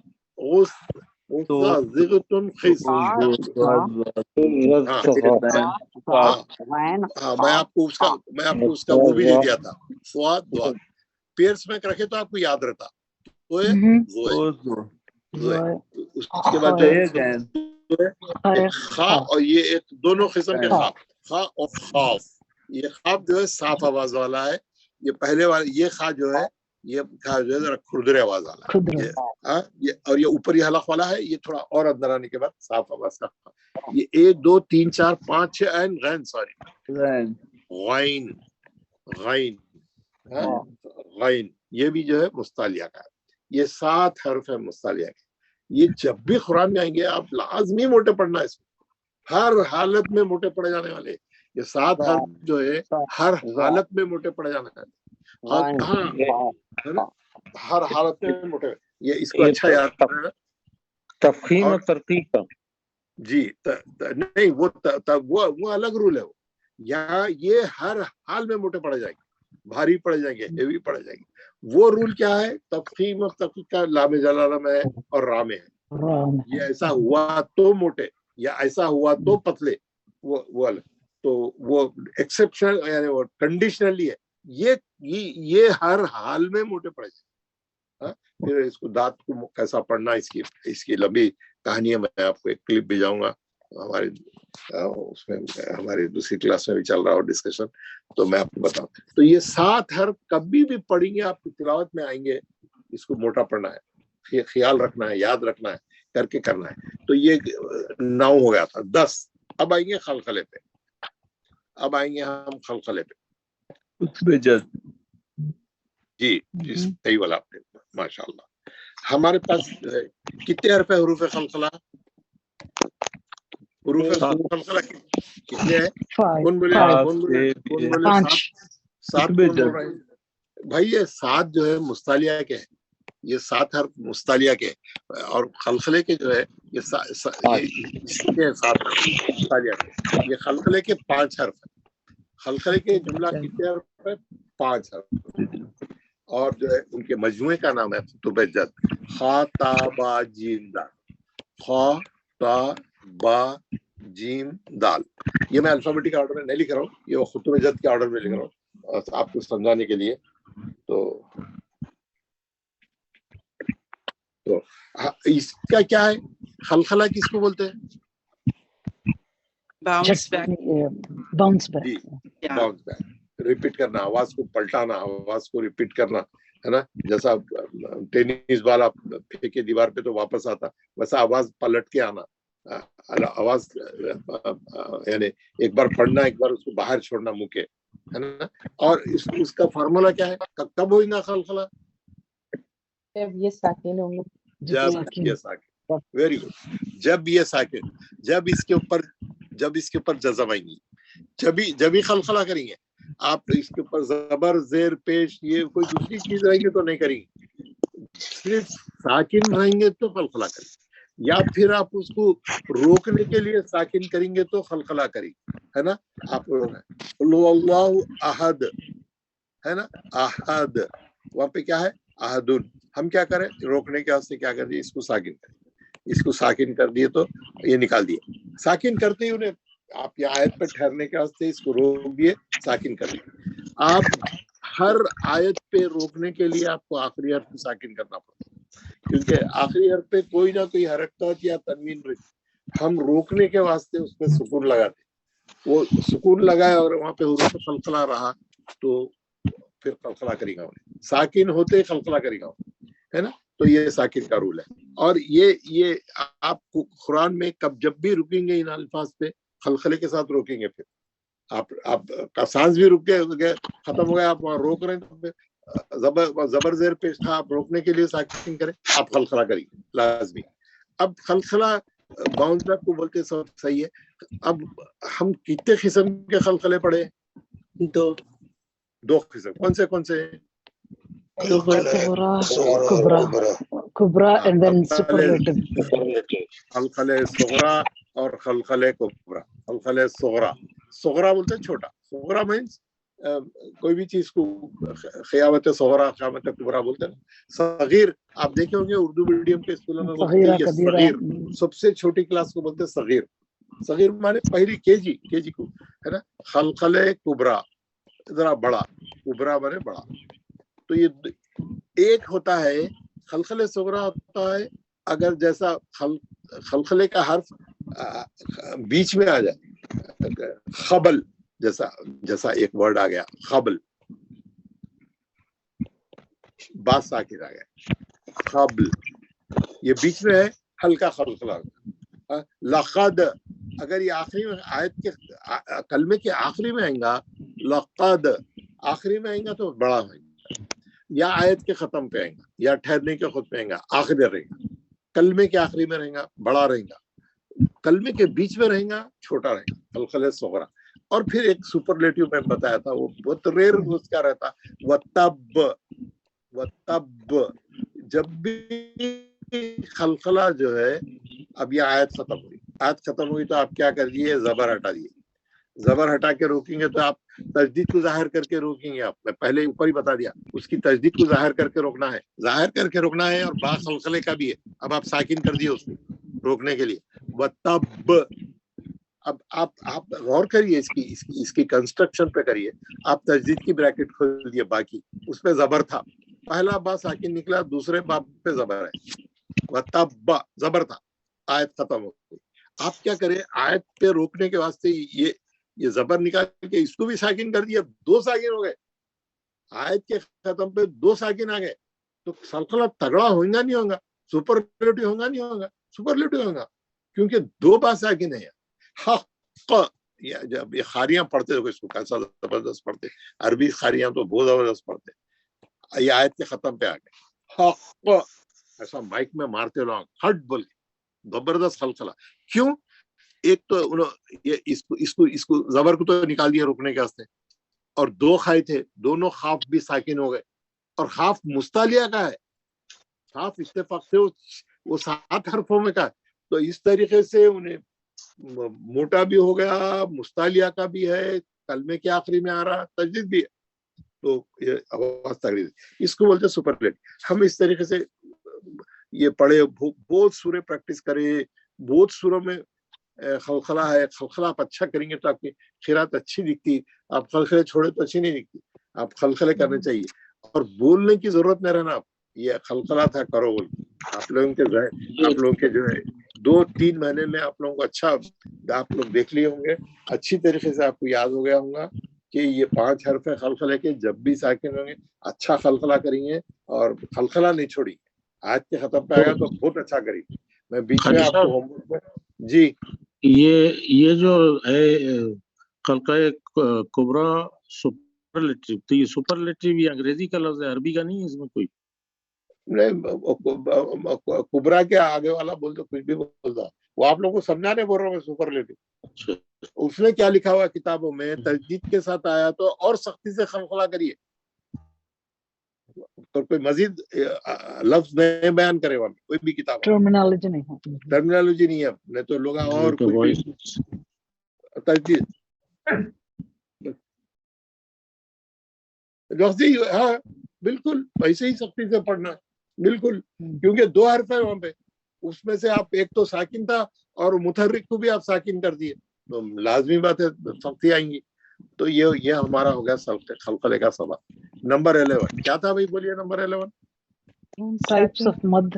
मैं आपको उसका वो भी दे दिया था. पेयर्स में रखे तो आपको याद रहता. उसके बाद खा, और ये एक दोनों किस्म के खा और खाफ. ये खाफ जो है साफ आवाज वाला है. ये पहले वाला ये खा जो है, ये खा जो है जरा खुरदरे आवाज वाला है. ये और ये ऊपर ये हलक वाला है, ये थोड़ा और अंदर आने के बाद साफ आवाज का. ये 1 2 3 4 5 6 ऐन गैन सॉरी गैन गैन ये भी जो है मुस्तालिया का है. ये 7 हर्फ है मुस्तालिया के. ये जब भी कुरान में आएंगे आप लाजमी मोटे पढ़ना है. इसको हर हालत में मोटे पढ़े जाने वाले. ये 7 हर्फ जो है हर हालत में मोटे पढ़े जाने वाले. है ना, हर हालत में मोटे. ये इसको अच्छा याद करना. तफखीम और तरकीब का जी नहीं, वो अलग रूल है. वो यहाँ ये हर हाल में मोटे पड़े जाएंगे, भारी पड़ जाएंगे, हेवी पड़ जाएंगे. वो रूल क्या है? तफखीम और तफकीक का लामे जलाला में है और रा में है. ये ऐसा हुआ तो मोटे या ऐसा हुआ तो पतले, वो अलग. तो वो एक्सेप्शन यानी वो कंडीशनली है. ये हर हाल में मोटे पड़ जाए. फिर इसको दांत को कैसा पढ़ना, इसकी लंबी कहानी है. मैं आपको एक क्लिप भेजाऊंगा. हमारे उसमें हमारी दूसरी क्लास में भी चल रहा हो डिस्कशन, तो मैं आपको बताऊं. तो ये 7 हर्फ कभी भी पढ़ेंगे आपकी तिलावत में आएंगे. इसको मोटा पढ़ना है, ख्याल रखना है, याद रखना है, करके करना है. तो ये 9 हो गया था. 10 अब आएंगे खलखले पे. अब आएंगे हम खलखले पे. उसमें जद जी सही बोला आपने, माशाल्लाह. हमारे पास कितने हर्फ है हुरूफ खलखला? हुरूफ खलखला कितने हैं? कौन बोले 7 भाई. ये 7 जो है मुस्तालिया के हैं. ये 7 हर्फ मुस्तालिया के. और खलखले के जो है ये 7 मुस्तालिया के. ये खलखले के 5 हर्फ है. खलखले के जुमला कितने हर्फ है? 5 हर्फ. और जो है उनके मजमुए का नाम है खुतुब जद. खा ता बा जीम दाल. खा ता बा जीम दाल. ये मैं अल्फाबेटिक ऑर्डर में नहीं लिख रहा हूँ, ये वो खुतुब जद के ऑर्डर में लिख रहा हूँ आपको समझाने के लिए. तो इसका क्या है? खलखला किसको बोलते हैं? Bounce back. रिपीट करना, आवाज को पलटाना, आवाज को रिपीट करना, है ना. जैसा टेनिस बॉल आप फेंके दीवार पे तो वापस आता, वैसा आवाज पलट के आना. आवाज यानी एक बार पढ़ना, एक बार उसको बाहर छोड़ना मुंह के, है ना. और उसका फॉर्मूला क्या है? कब होगा खलखला? जब ये साकिन होंगे. Very good. जब ये साकिन, जब इसके ऊपर जज़म आएंगी, जब ही खलखला करेंगे आप. इसके ऊपर जबर जेर पेश ये कोई दूसरी चीज रहेंगे तो नहीं करेंगे. सिर्फ साकिन रहेंगे तो खलखला करेंगे, या फिर आप उसको रोकने के लिए साकिन करेंगे तो खलखला करेंगे, है ना. आप अल्लाहु अहद, है ना. अहद वहां पे क्या है? अहदुन. हम क्या करें? रोकने के वास्ते क्या कर दिए? इसको साकिन करें. इसको साकिन कर दिए तो ये निकाल दिए. साकिन करते ही उन्हें आप ये आयत पे ठहरने के वास्ते इसको रोक दिए, साकिन कर दिए. आप हर आयत पे रोकने के लिए आपको आखिरी हर्फ साकिन करना पड़ता है, क्योंकि आखिरी हर्फ पे कोई ना कोई हरकत या तनवीन रहती. हम रोकने के वास्ते उसमें सुकून लगाते. वो सुकून लगाए और वहां पे हुरूफ खलखला रहा तो फिर खलखला करेगा उन्हें. साकिन होते खलखला करेगा, है ना. तो ये साकिन का रूल है. और ये आप कुरान में जब भी रुकेंगे इन अल्फाज पे खलखले के साथ रोकेंगे. फिर आप का सांस भी रुक गए, खत्म हो गया, आप वहां रोक रहे हैं, जबर जेर पेश था, आप रोकने के लिए साकिन करें, आप खलखला करेंगे लाजमी. अब खलखला बाउंस बैक को बोलते सब सही है. अब हम कितने किस्म के खलखले पढ़े? 2 किस्म. कौन से? कुबरा एंड देन सुपरलेटिव. खलखले सुगरा और खलखले कुबरा. खलखले सुगरा बोलते हैं छोटा. सुगरा मीन्स कोई भी चीज को क़यामत सग़रा क़यामत कुबरा बोलते हैं ना। सगीर आप देखे होंगे उर्दू मीडियम के स्कूलों में बोलते हैं ये सगीर, सबसे छोटी क्लास को बोलते हैं सगीर। सगीर माने पहली केजी को, है ना। खलखले कुबरा जरा बड़ा, कुबरा माने बड़ा। तो ये एक होता है खलखले सग़रा होता है अगर जैसा खलखले का हर्फ बीच में आ जाए, खबल जैसा एक वर्ड आ गया खबल, बात साकिन आ गया खबल, ये बीच में है हल्का खलखला। लक़द अगर ये आखिरी में आयत के कलमे के आखिरी में आएगा, लक़द आखिरी में आएगा तो बड़ा होगा, या आयत के खत्म पे आएगा, या ठहरने के खुद पे आएगा, आखिरी रहेगा। कलमे के आखिरी में रहेगा बड़ा रहेगा, कलमे के बीच में रहेगा छोटा रहेगा, खलखले सग़रा। और फिर एक सुपरलेटिव में बताया था, वो बहुत रेयर उसका रहता, वतब। जब भी खलखला जो है, अब ये आयत खत्म हुई तो आप क्या कर दिए, जबर हटा दिए। जबर हटा के रोकेंगे तो आप तजदीद को जाहिर करके रोकेंगे। आप मैं पहले ऊपर ही बता दिया, उसकी तजदीद को जाहिर करके रोकना है, और बा खलखले का भी है। अब आप साकिन कर दिए उसको रोकने के लिए, वतब। अब आप गौर करिए इसकी कंस्ट्रक्शन पे करिए। आप तजदीद की ब्रैकेट खोल दिए, बाकी उसमें जबर था, पहला बा साकिन निकला, दूसरे बा पे जबर है, वतब जबर था, आयत खत्म हो गई। आप क्या करें, आयत पे रोकने के वास्ते ये जबर निकाल के इसको भी साकिन कर दिया, दो साकिन हो गए, आयत के खत्म पे दो साकिन आ गए, तो खलखला तगड़ा होगा नहीं होगा, सुपरलेटिव होगा नहीं होगा, सुपरलेटिव होगा, क्योंकि दो बार साकिन है। हक, जब ये खारियां पढ़ते हो इसको कैसा जबरदस्त पढ़ते, अरबी खारियां तो बहुत जबरदस्त पढ़ते। ये आयत के खत्म पे आ गए, हक ऐसा माइक में मारते लोग, हट बोल के जबरदस्त खलखला। क्यों? एक तो ये इसको जबर को तो निकाल दिया रोकने के वास्ते, और दो खाई थे, दोनों खाफ भी साकिन हो गए, और खाफ मुस्तालिया का है, खाफ इत्तेफाक से वो 7 हरफों में का है। तो इस तरीके से उन्हें मोटा भी हो गया, मुस्तालिया का भी है, कलमे के आखिरी में आ रहा, तजदीद भी है, तो ये आवाज तगड़ी, इसको बोलते सुपरलेटिव। हम इस तरीके से ये पढ़े, बहुत सूरे प्रैक्टिस करे, बहुत सूरों में खलखला है, खलखला आप अच्छा करेंगे तो आपकी खिरात अच्छी दिखती। आप खलखले छोड़े तो अच्छी नहीं दिखती, आप खलखले करने चाहिए, और बोलने की जरूरत नहीं रहना, आप ये खलखला था करो बोल। आप लोगों के जो है 2-3 महीने में आप लोगों को अच्छा, आप लोग देख लिए होंगे, अच्छी तरीके से आपको याद हो गया होगा कि ये 5 हरफ है खलखले के, जब भी साकिन होंगे अच्छा खलखला करेंगे, और खलखला नहीं छोड़ी। आज के खत्म पे आएगा तो बहुत अच्छा करेंगे। मैं बीच में आपको होमवर्क में जी, ये जो है खलक़े कुबरा सुपरलेटिव, तो ये सुपरलेटिव ये अंग्रेजी का लफ्ज़ है, अरबी का नहीं है इसमें कोई? नहीं, कुबरा के आगे वाला बोल तो कुछ भी बोलता, वो आप लोगों को समझाने बोल रहा हूँ मैं सुपरलेटिव। उसने क्या लिखा हुआ किताबों में, तजदीद के साथ आया तो और सख्ती से खलखला करिए, तो कोई मजीद लफ्ज नहीं बयान करे वहां, कोई भी किताब टर्मिनोलॉजी नहीं है, टर्मिनोलॉजी नहीं है, नहीं तो लोग और कुछ तजदीद लफ्जी, हाँ बिल्कुल वैसे ही सख्ती से पढ़ना, बिल्कुल, क्योंकि 2 हरफ है वहां पे, उसमें से आप एक तो साकिन था और मुतहर्रिक को भी आप साकिन कर दिए, तो लाजमी बात है सख्ती आएंगी। तो ये हमारा हो गया खलखले का सबक। नंबर 11 क्या था भाई, बोलिए नंबर 11। टाइप्स ऑफ मद,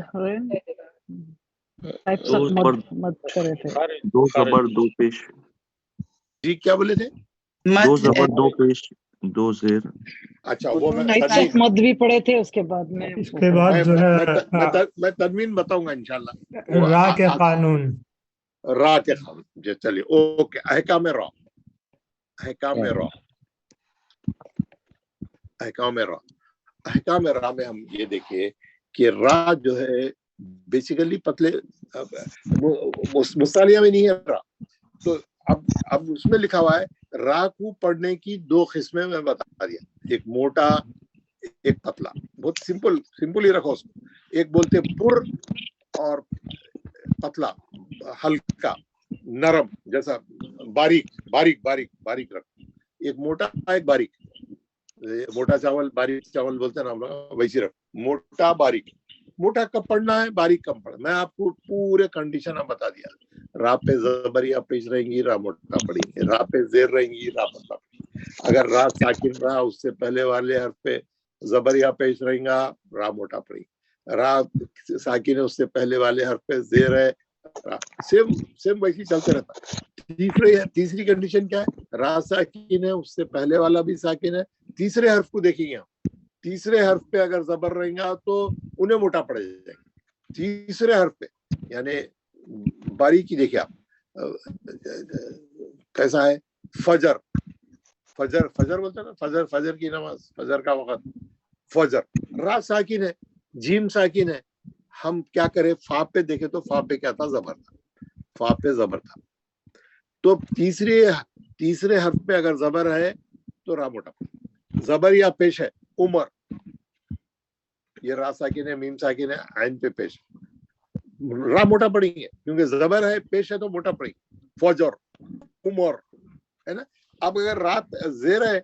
टाइप्स ऑफ मद करे थे, 2 जबर 2 पेश। जी क्या बोले थे? 2 जबर 2 पेश 2 जेर। अच्छा वो मद भी पढ़े थे, उसके बाद में इसके बाद जो है मैं तनवीन बताऊंगा इंशाल्लाह। रा के कानून, रा के कानून जो चलिए ओके, अहकाम रा, अहकाम रा, अहकाम रा, अहकाम रा में हम ये देखिए कि रा जो है बेसिकली पतले मुस्तालिया में नहीं है रा, तो अब उसमें लिखा हुआ है रा को पढ़ने की 2 किस्में में बता दिया, एक मोटा एक पतला, बहुत सिंपल ही रखो उसको। एक बोलते पुर और पतला, हल्का नरम, जैसा बारीक रख, एक मोटा एक बारीक। मोटा चावल बारीक चावल बोलते हैं ना हम लोग, वैसी रख, मोटा बारीक, मोटा कब पढ़ना है, बारीक कब पढ़ना। मैं आपको पूरे कंडीशन में बता दिया। रा पे जबर या पेश रहेंगी, रा मोटा पढ़ेंगे, रा पे जेर रहेंगी, रा पतला पढ़ेंगे। अगर रा साकिन रहा, उससे पहले वाले हर्फ पे जबर या पेश रहेगा, रा मोटा पढ़ेंगे। रा साकिन है, उससे पहले वाले हर्फ पे जेर है, सेम सेम वैसे चलते रहता। तीसरी कंडीशन क्या है, रा साकिन है, उससे पहले वाला भी साकिन है। तीसरे हर्फ को देखेंगे हम, तीसरे हर्फ पे अगर जबर रहेगा तो उन्हें मोटा पड़ जाएगा। तीसरे हर्फ पे, यानी बारीकी देखिए आप कैसा है। फजर, फजर फजर बोलते हैं ना, फजर, फजर की नमाज, फजर का वक्त, फजर। रा साकिन है, जीम साकिन है, हम क्या करें, फा पे देखे तो फा पे क्या था, जबर था, फा पे जबर था। तो तीसरे हर्फ पे अगर जबर है तो रा मोटा। जबर या पेश है, उमर, ये रा साकिन है, मीम साकिन है, आइन पे पेश, रा मोटा पड़ेंगे क्योंकि जबर है, पेश है तो मोटा पड़ेंगे। फजर, उमर, है ना। अब अगर रात जेर है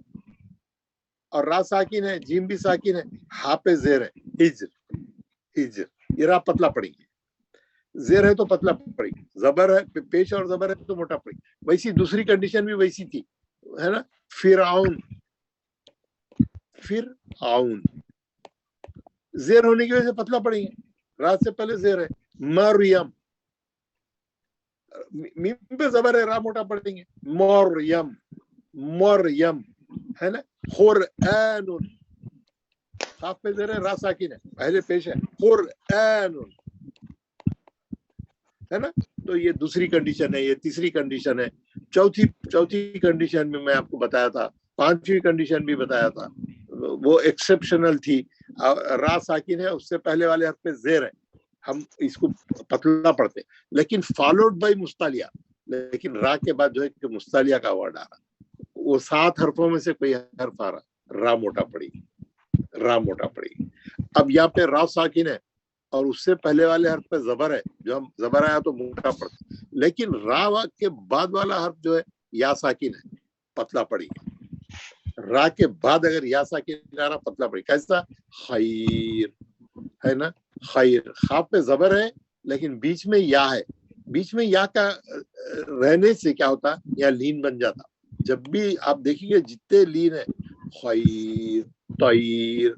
और रा साकिन है, जीम भी साकिन है, हा पे जेर है, हिज्र, हिज्र, ये रा पतला पड़ेंगे। जेर है तो पतला पड़ेगी, जबर है, पेश और जबर है तो मोटा पड़ेगी। वैसी दूसरी कंडीशन भी वैसी थी, है ना। फिरआउन, फिरआउन, जेर होने की वजह से पतला पड़ेंगे, रात से पहले जेर है। मरियम, मीम पे जबर है, रा मोटा पड़ेंगे। मरियम, मरियम, है ना। खुरआनुन, खाफ पे जेर है, रा साकिन है, पहले पेश है, खुरआनुन, है ना। तो ये दूसरी कंडीशन है, ये तीसरी कंडीशन है। चौथी कंडीशन में मैं आपको बताया था, पांचवी कंडीशन भी बताया था, वो एक्सेप्शनल थी। रा साकिन है, उससे पहले वाले हर्फ पे जेर है, हम इसको पतला पढ़ते, लेकिन फॉलोड बाय मुस्तालिया, लेकिन रा के बाद जो है कि मुस्तालिया का वर्ड आ रहा, वो 7 हर्फों में से कोई हर्फ आ रहा, रा मोटा पड़ेगी, रा मोटा पड़ेगी। अब यहाँ पे रा साकिन है और उससे पहले वाले हर्फ पे जबर है, जो हम जबर आया तो मोटा पड़ता, लेकिन रा के बाद वाला हर्फ जो है या साकिन है, पतला पड़ेगी। रा के बाद अगर या साकिन आ रहा, पतला पड़ेगी। कैसा, खैर, है ना, खैर, खा पे जबर है लेकिन बीच में या है, बीच में या का रहने से क्या होता, या लीन बन जाता। जब भी आप देखिए जितने लीन है, खैर, तैर,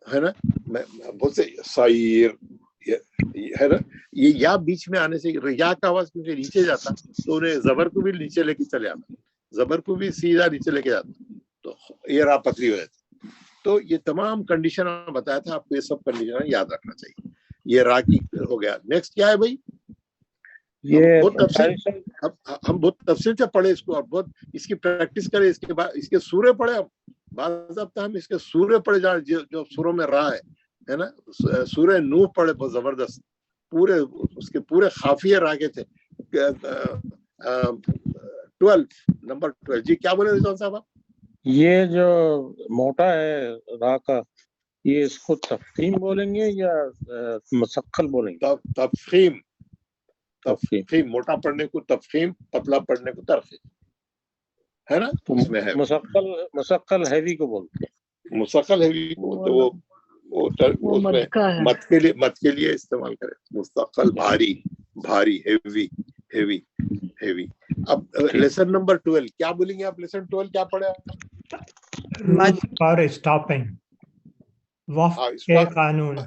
है ना, बहुत से सैर, है ना, ये या बीच में आने से या का आवाज क्योंकि नीचे जाता तो उन्हें जबर को भी नीचे लेके चले आता, जबर को भी सीधा नीचे लेके जाता, तो ये रा पतली हो जाती। तो ये तमाम कंडीशन बताया था आपको, ये सब कंडीशन याद रखना चाहिए। ये रा की हो गया। नेक्स्ट क्या है भाई, ये हम बहुत तफसील से पढ़े इसको और बहुत इसकी प्रैक्टिस करें। इसके बाद इसके सूरे पढ़े हम, बाज़ाब्ता हम इसके सूरे पढ़े, जो सूरों में रा है ना। सूरे नूह पढ़े, बहुत जबरदस्त, पूरे उसके पूरे खाफिये रा के थे। 12 नंबर 12 जी, क्या बोले रिजवान साहब आप? ये जो मोटा है रा का, ये इसको तफखीम बोलेंगे या मुसक्कल बोलेंगे? तफखीम, तफखीम, मोटा पढ़ने को तफखीम, पतला पढ़ने को तरखीम, है ना। उसमें है मुसक्कल हैवी को बोलते हैं, मुसक्कल हैवी को तो वो मत के लिए इस्तेमाल करें। मुस्तक़ल भारी, भारी, हेवी, हेवी, हेवी। अब लेसन नंबर 12 क्या बोलेंगे आप? लेसन 12 क्या पढ़े? फॉर स्टॉपिंग, वक़्त के कानून।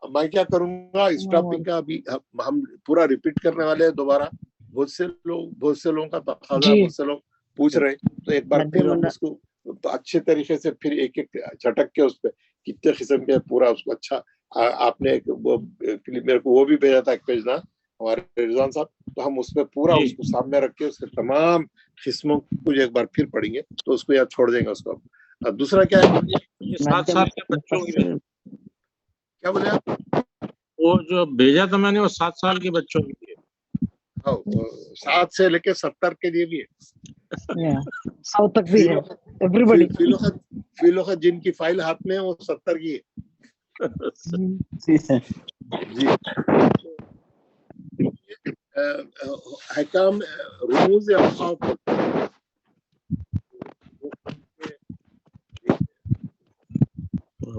मैं क्या करूंगा, स्टॉपिंग का अभी हम पूरा रिपीट करने वाले हैं दोबारा। बहुत से लोगों का तकाजा, बहुत से लोग पूछ रहे, तो एक बार फिर हम इसको अच्छे तरीके से फिर एक झटक के उस पर कितने किस्म के पूरा उसको अच्छा आपने मेरे को वो भी भेजा था एक पेज ना हमारे रिजवान साहब, तो हम उसमें पूरा उसको सामने रख के उसके तमाम किस्मों को एक बार फिर पढ़ेंगे, तो उसको याद छोड़ देंगे उसको। दूसरा क्या है, 7 साल के बच्चों के लिए क्या बोले आप? वो जो भेजा था मैंने, वो 7 साल के बच्चों के लिए, 7 से लेके 70 के लिए भी है, 100 तक भी है, एवरीबॉडी। फिलोखत जिनकी फाइल हाथ में है वो 70 की है जी। हकाम रुमूज़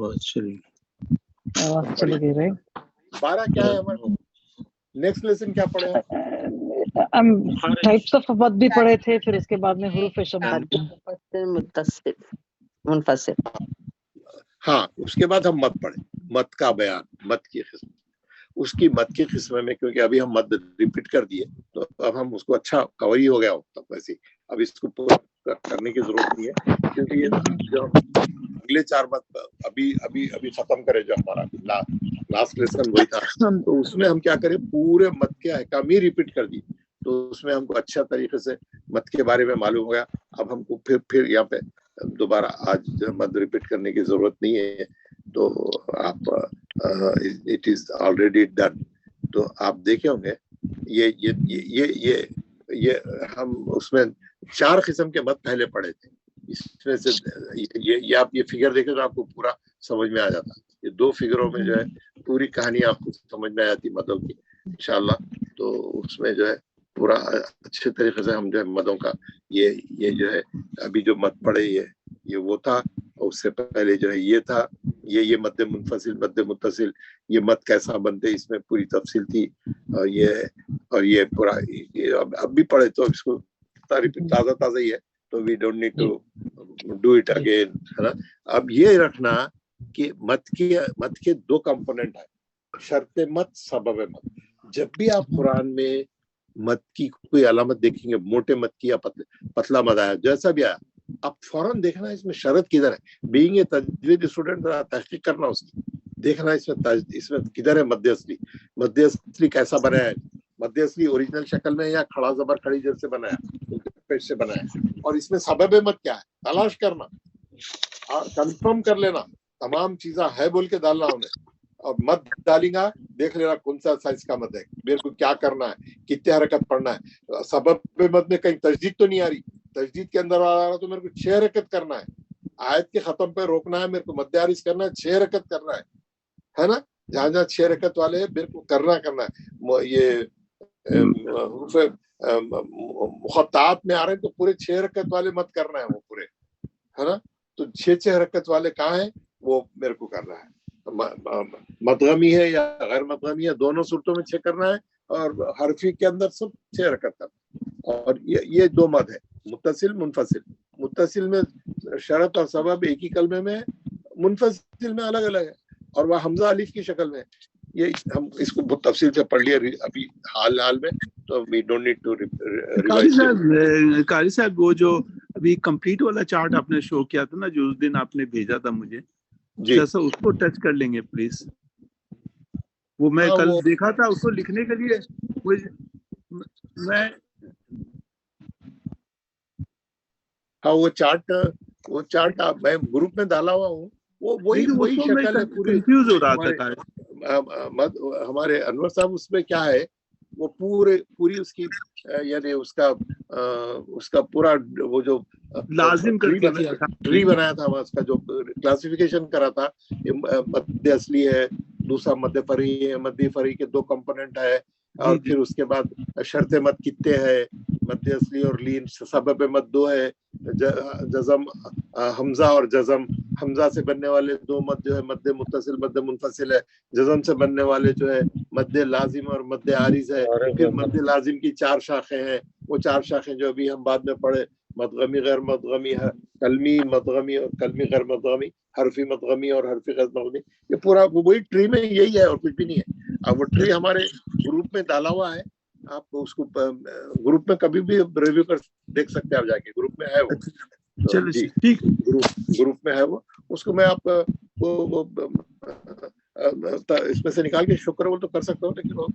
आवाज चली। आवाज चली गई, right? 12 क्या है हमारे नेक्स्ट लेसन क्या पढ़े हैं? हम टाइप्स ऑफ मत भी पढ़े थे, फिर उसके बाद में हुरूफ शमत। मुत्तसिल मुनफसिल। हाँ, उसके बाद हम मत पढ़े, मत का बयान, मत की किस्म, उसकी मत की किस्म में, क्योंकि अभी हम मत रिपीट कर दिए तो अब हम उसको अच्छा कवर ही हो गया हो तब वैसे, अब इसको पूरा करने की जरूरत नहीं है, क्योंकि ये जो अगले 4 मत अभी अभी अभी खत्म करे जो हमारा लास्ट लेसन वही था, तो उसमें हम क्या करें, पूरे मत के अहकाम ही रिपीट कर दिए, तो उसमें हमको अच्छा तरीके से मत के बारे में मालूम हो गया। अब हमको फिर यहाँ पे दोबारा आज मत रिपीट करने की जरूरत नहीं है, तो आप इट इज ऑलरेडी डन। तो आप देखे होंगे ये हम उसमें 4 किस्म के मत पहले पढ़े थे, इसमें से ये आप ये फिगर देखें तो आपको पूरा समझ में आ जाता। ये 2 फिगरों में जो है पूरी कहानी आपको समझ में आ जाती मदों की इंशाल्लाह। तो उसमें जो है पूरा अच्छे तरीके से हम जो है मदों का ये जो है अभी जो मत पढ़े ये वो था, और उससे पहले जो है ये था, ये मद मुनफसिल मद मुत्तसिल, ये मत कैसा बनते इसमें पूरी तफसील थी, और ये पूरा अब भी पढ़े तो इसको ताज़ा ही है, तो we don't need to do it again, है ना। अब ये रखना कि मत के 2 कंपोनेंट है, शर्त मत, सबब मत। जब भी आप कुरान में मत की कोई अलामत देखेंगे, मोटे मत की या पतला मत आया, जैसा भी आया, आप फौरन देखना इसमें शरत किधर है। बीइंग ए तजवीद स्टूडेंट तहकीक करना उसकी, देखना इसमें किधर है मद्दे असली कैसा बनाया है, मद्दे असली ओरिजिनल शक्ल में या खड़ा जबर खड़ी जर से बनाया, पेश से बनाया, और इसमें सबब मत क्या है तलाश करना और कंफर्म कर लेना, तमाम चीजें है बोल के डालना उन्हें, और मत डालेगा देख लेना कौन सा साइज का मत है, मेरे को क्या करना है, कितने हरकत पढ़ना है। सबब मत में कहीं तजदीद तो नहीं आ रही, तजदीद के अंदर आ रहा तो मेरे को 6 हरकत करना है, आयत के खत्म पे रोकना है, मेरे को मद्दे आरिज करना है, 6 हरकत करना है ना। जहाँ 6 हरकत वाले है मेरे को करना है। ये मुखत्तात में आ रहे हैं तो पूरे 6 हरकत वाले मत करना है वो पूरे, है ना। तो 6 हरकत वाले कहाँ है वो मेरे को करना है। मदगमी है या गैर मदगमी है, दोनों सूरतों में 6 करना है, और हरफी के अंदर सब 6 हरकत करना है। और ये 2 मद है, मुत्तसिल मुनफसिल। मुत्तसिल में शरत और सबब एक ही कलमे में है, मुनफसिल में अलग अलग है, और वह हमजा अलिफ की शक्ल में। ये हम इसको बहुत तफसील से पढ़ लिया अभी हाल में, तो we don't need to revise. कारी साहब वो जो अभी कंप्लीट वाला चार्ट आपने शो किया था ना, जो उस दिन आपने भेजा था मुझे, जैसा उसको टच कर लेंगे प्लीज। वो मैं कल देखा था, उसको लिखने के लिए मैं वो चार्ट मैं ग्रुप में डाला हुआ हूँ, वो वही शक्ल है, पूरी कंफ्यूज हो रहा था। हमारे अनवर साहब उसमें क्या है, वो पूरी उसकी यानी उसका पूरा वो जो लाजिम ट्री बनाया था, उसका जो क्लासिफिकेशन करा था, मद्दे असली है, दूसरा मद्दे फरी है, मद्दे फरी के 2 कंपोनेंट है, और फिर उसके बाद शर्त मत कितने है, मद्दे असली और लीन, सबब मत 2 है, जज़म हमजा और जज़म, हमजा से बनने वाले 2 मद जो है मद्दे मुत्तसिल मद्दे मुनफसिल है, जज़म से बनने वाले जो है मद्दे लाजिम और मद्दे आरिज है। फिर मद्दे लाजिम की 4 शाखें हैं, वो 4 शाखें जो अभी हम बाद में पढ़े, मदगमी गैर मदगमी है, कलमी मदगमी और कलमी गैर मदगमी, हरफी मदगमी और हरफी गैर मदगमी। ये पूरा वही ट्री में यही है और कुछ भी नहीं है। अब वो ट्री हमारे ग्रुप में डाला हुआ है, आप उसको ग्रुप में कभी भी रिव्यू कर देख सकते हैं, आप जाके ग्रुप में है वो। चलो ठीक, ग्रुप में है वो, उसको मैं आप वो इसमें से निकाल के शुक्र बोल तो कर सकता हूँ, लेकिन वो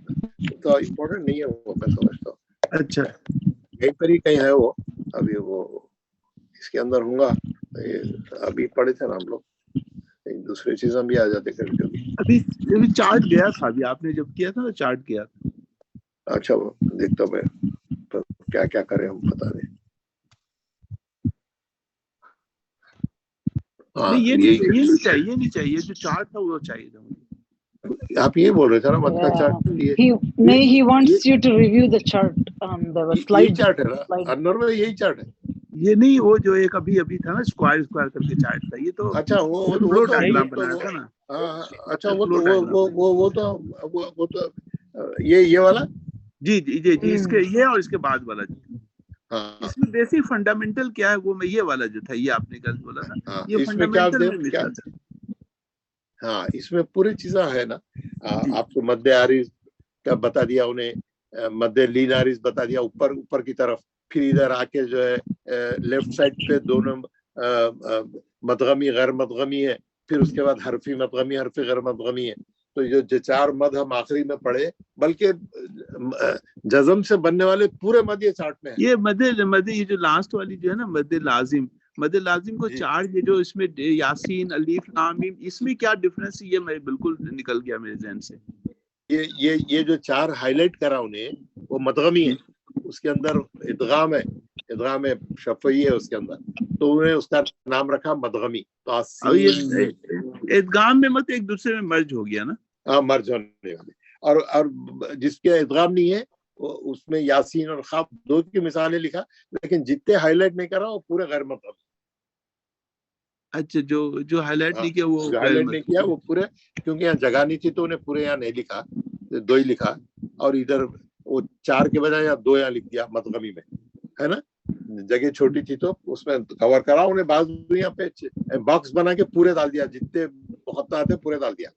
तो इम्पोर्टेंट नहीं है वो, मैं समझता हूँ। अच्छा, यहीं पर ही कहीं है वो, अभी वो इसके अंदर होगा। अभी पढ़े थे ना हम लोग, दूसरी चीजें भी आ जाते कभी। अभी चार्ट गया था, अभी आपने जब किया था ना चार्ट किया था। अच्छा, वो देखता हूँ मैं, तो क्या क्या करें हम पता नहीं। ये नहीं चाहिए जो चार्ट था वो चाहिए था मुझे। आप ये बोल रहे थे ना मत का chart? he wants you to review the chart on the slide. Chart है ना अनवर में, यही चार्ट है। یہ نہیں وہ جو ایک ابھی ابھی تھا نا اسکوائر کر کے چارٹ تھا, یہ تو اچھا فلو ڈائیگرام بنایا تھا نا. اچھا وہ تو یہ والا جی اس کے یہ اور اس کے بعد والا اس میں بیسک فنڈامنٹل کیا ہے وہ میں یہ والا جو تھا یہ آپ نے غلط بولا تھا, یہ فنڈامنٹل. ہاں اس میں پوری چیزیں ہے نا, آپ کو مد عارض کا بتا دیا انہیں, مد لین عارض بتا دیا اوپر کی طرف, پھر ادھر آ کے جو ہے لیفٹ سائڈ پہ دونوں مدغمی غیر مدغمی ہے, پھر اس کے بعد حرفی مدغمی حرفی غیر مدغمی ہے. تو جو 4 مد ہم آخری میں پڑھے, بلکہ جزم سے بننے والے پورے مد یہ چارٹ میں ہے. یہ مد یہ جو لاسٹ والی جو ہے نا مد لازم کو 4 یہ جو اس میں یاسین الف لام میم, اس میں کیا ڈفرنس ہے یہ میں بالکل نکل گیا میرے ذہن سے. یہ جو 4 ہائی لائٹ کرا انہیں وہ مدغمی ہے, اس کے اندر ادغام شفعی ہے اس کے اندر, تو انہیں اس کا نام رکھا مدغمی. تو ادغام میں مت ایک دوسرے میں مرج ہو گیا نا. ہاں مرج ہونے والے, اور جس کے ادغام نہیں ہے اس میں یاسین اور خواب 2 کی مثالیں لکھا, لیکن جتنے ہائی لائٹ نہیں کرا وہ پورے غیر مدغمی. اچھا جو ہائی لائٹ نہیں کیا وہ ہائی لائٹ نہیں کیا وہ پورے, کیونکہ یہاں جگہ نہیں تھی تو انہیں پورے یہاں نہیں لکھا, 2 ہی لکھا, اور ادھر وہ 4 کے بجائے 2 یہاں لکھ دیا مدغمی میں, ہے نا. جگہ چھوٹی تھی تو اس میں کور کرا انہیں, بعض یہاں پہ باکس بنا کے پورے ڈال دیا, جتنے بہت آتے پورے ڈال دیا.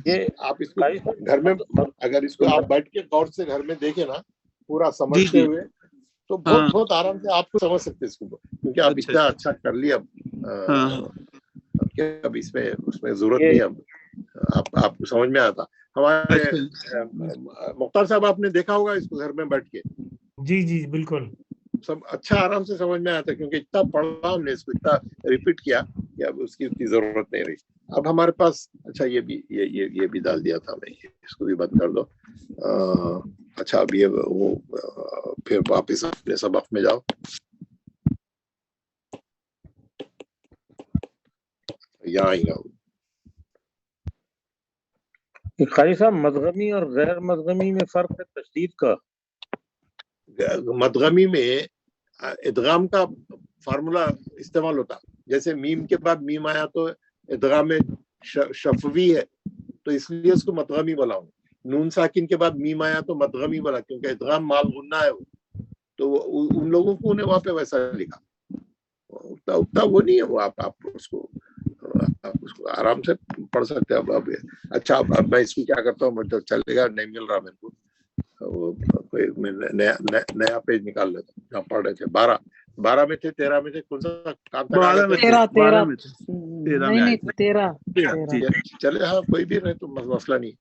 یہ آپ اس کو گھر میں اگر اس کو آپ بیٹھ کے غور سے گھر میں دیکھیں نا پورا سمجھتے ہوئے, تو بہت آرام سے آپ کو سمجھ سکتے اس کو, کیونکہ آپ اتنا اچھا کر لیا. اب اس میں ضرورت نہیں ہے, آپ کو سمجھ میں آتا. ہمارے مختار صاحب آپ نے دیکھا ہوگا اس کو گھر میں بیٹھ کے. جی بالکل سب اچھا آرام سے سمجھ میں آتا ہے, کیونکہ اتنا پڑھا ہم نے اس کو, اتنا ریپیٹ کیا کہ اب اس کی اتنی ضرورت نہیں رہی. اب ہمارے پاس اچھا یہ بھی ڈال دیا تھا میں, اس کو بھی بند کر دو. اچھا اب یہ وہ پھر واپس اپنے سبق میں جاؤ. یہاں ہی آؤ. قاری صاحب مدغمی اور غیر مدغمی میں فرق ہے تشدید کا. مدغمی میں ادغام کا فارمولا استعمال ہوتا, جیسے میم کے بعد میم آیا تو ادغام شفوی ہے, تو اس لیے اس کو مدغمی بولا ہوں. نون ساکن کے بعد میم آیا تو مدغمی بولا, کیونکہ ادغام مال غنہ ہے وہ, تو ان لوگوں کو انہیں وہاں پہ ویسا لکھا. اتنا وہ نہیں ہے وہ, آپ اس کو آرام سے پڑھ سکتے ہیں. اب اچھا اب میں اس کی کیا کرتا ہوں, مطلب چلے گا نہیں مل رہا میرے کو, نیا پیج نکال لیتا ہوں. جہاں پڑھ رہے تھے 12 میں تھے, 13 میں تھے, کون سا کام تھا؟ 13 چلے ہاں کوئی بھی رہے تو مسئلہ نہیں.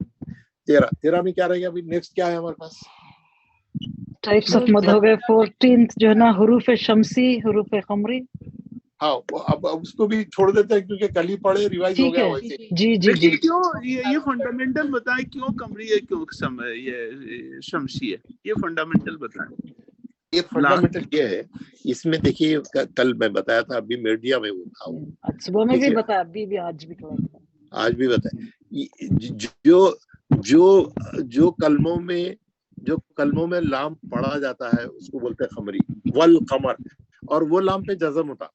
13 میں کیا رہے گا ابھی, نیکسٹ کیا ہے ہمارے پاس؟ ٹائپس آف مد ہو گئے. 14th جو ہے نا حروف شمسی, حروف قمری. ہاں اب اس کو بھی چھوڑ دیتے ہیں کیونکہ کل ہی پڑھے, ریوائز ہو گیا ویسے. جی کیوں یہ فنڈامنٹل بتائیں, کیوں قمری ہے, کیوں یہ شمسی ہے, یہ فنڈامنٹل بتائیں. یہ فنڈامنٹل کیا ہے اس میں؟ دیکھیے کل میں بتایا تھا, ابھی میڈیا میں وہ تھا, صبح میں بھی بتایا, ابھی آج بھی بتایا. جو کلموں میں لام پڑھا جاتا ہے اس کو بولتے ہیں قمری. والقمر, اور وہ لام پہ جزم ہوتا,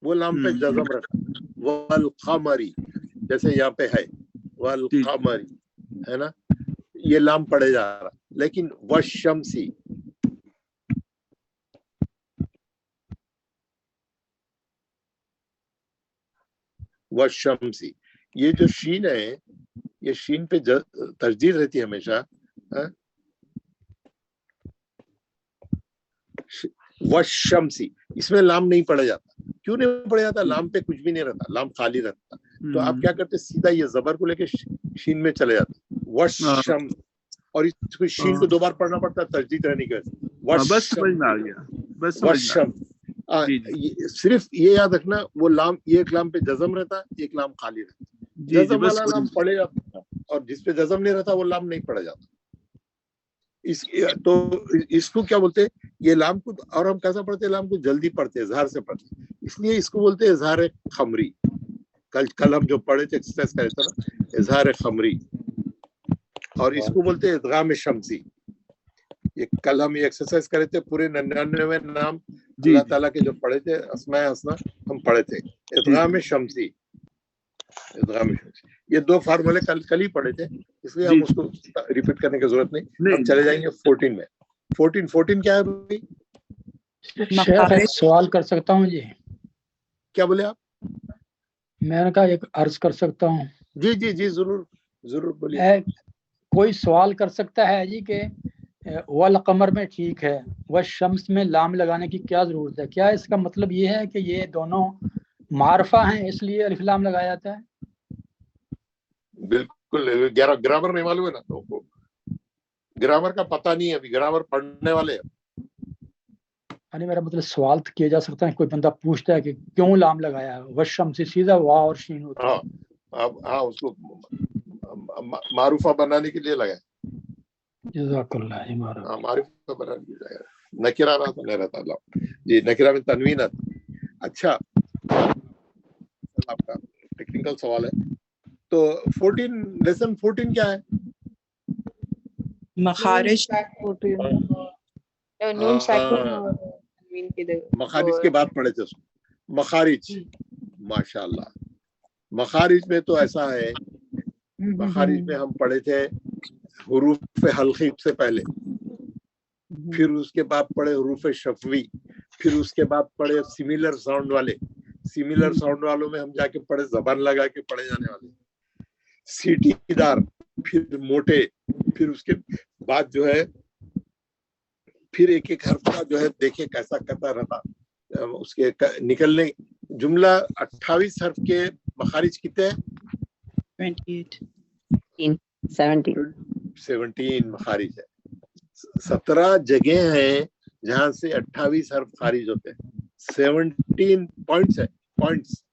وہ لام پہ جزم رکھا. والقمری جیسے یہاں پہ ہے والقمری, ہے نا, یہ لام پڑھے جا رہا. لیکن والشمسی, والشمسی, یہ جو شین ہے یہ شین پہ تشدید رہتی ہے ہمیشہ. والشمسی, اس میں لام نہیں پڑھا جاتا. کیوں نہیں پڑھا جاتا؟ لام پہ کچھ بھی نہیں رہتا, لام خالی رہتا. تو آپ کیا کرتے, سیدھا یہ زبر کو لے کے شین میں چلے جاتے. والشمس, اور اس کو شین کو 2 بار پڑھنا پڑتا تشدید رہنے کی وجہ سے. والشمس, صرف یہ یاد رکھنا, وہ لام, ایک لام پہ جزم رہتا, ایک لام خالی رہتا. جزم والا لام پڑھے جاتا, اور جس پہ جزم نہیں رہتا وہ لام نہیں پڑھا جاتا. تو اس کو کیا بولتے ہیں, یہ لام کو, اور ہم کیسا پڑھتے ہیں لام کو, جلدی پڑھتے, اظہار سے پڑھتے, اس لیے اس کو بولتے ہیں اظہار قمری. کل ہم جو پڑھے تھے ایکسرسائز کرے تھے نا, اظہار قمری. اور اس کو بولتے ہیں ادغام شمسی. ये कल हम ये एक्सरसाइज करे थे, पूरे 99 नाम अल्लाह ताला के जो पढ़े थे, अस्माए हसना हम पढ़े थे, इदगाम शम्सी, ये 2 फार्मूले कल ही पढ़े थे, इसलिए हम उसको रिपीट करने की जरूरत नहीं। हम चले जाएंगे 14 में। 14 क्या है भाई? शेख एक सवाल कर सकता हूँ जी? क्या बोले आप? मैंने कहा एक अर्ज कर सकता हूँ? जी जी जी, जरूर जरूर बोलिए। कोई सवाल कर सकता है जी कि वल कमर में ठीक है, वह शम्स में लाम लगाने की क्या जरूरत है? क्या इसका मतलब ये है कि ये दोनों मारफा हैं इसलिए अलिफ लाम लगाया जाता है? बिल्कुल, ग्रामर नहीं मालूम है ना तो ग्रामर का पता नहीं है, अभी ग्रामर पढ़ने वाले हैं। यानी मेरा मतलब सवाल किया जा सकता है, कोई बंदा पूछता है कि क्यों लाम लगाया, वह शम्स से सीधा वाह और शीन होता है। हाँ, उसको मारूफा बनाने के लिए लगाया। मारूफा बनाने के लिए लगाया। नकिरा ना तो नहीं रहता जी, नकिरा में तनवीन आता। अच्छा, आपका टेक्निकल सवाल है तो 14 लेसन क्या है? मखारिज। मखारिज के बाद पढ़े थे उसको, मखारिज। माशाल्लाह, मखारिज में तो ऐसा है, मखारिज में हम पढ़े थे हुरूफ हल्की से पहले, फिर उसके बाद पढ़े हुरूफ शफवी, फिर उसके बाद पढ़े सिमिलर साउंड वाले। सिमिलर साउंड वालों में हम जाके पढ़े जबान लगा के पढ़े जाने वाले, सीटीदार, फिर मोटे, फिर उसके बाद जो है फिर एक एक हर्फ का जो है देखे कैसा करता रहता उसके निकलने। जुमला 28 हर्फ के मखारिज कितने हैं? 17 मखारिज है। 17 जगह हैं जहां से 28 हर्फ खारिज होते हैं। 17 पॉइंट्स है, पॉइंट्स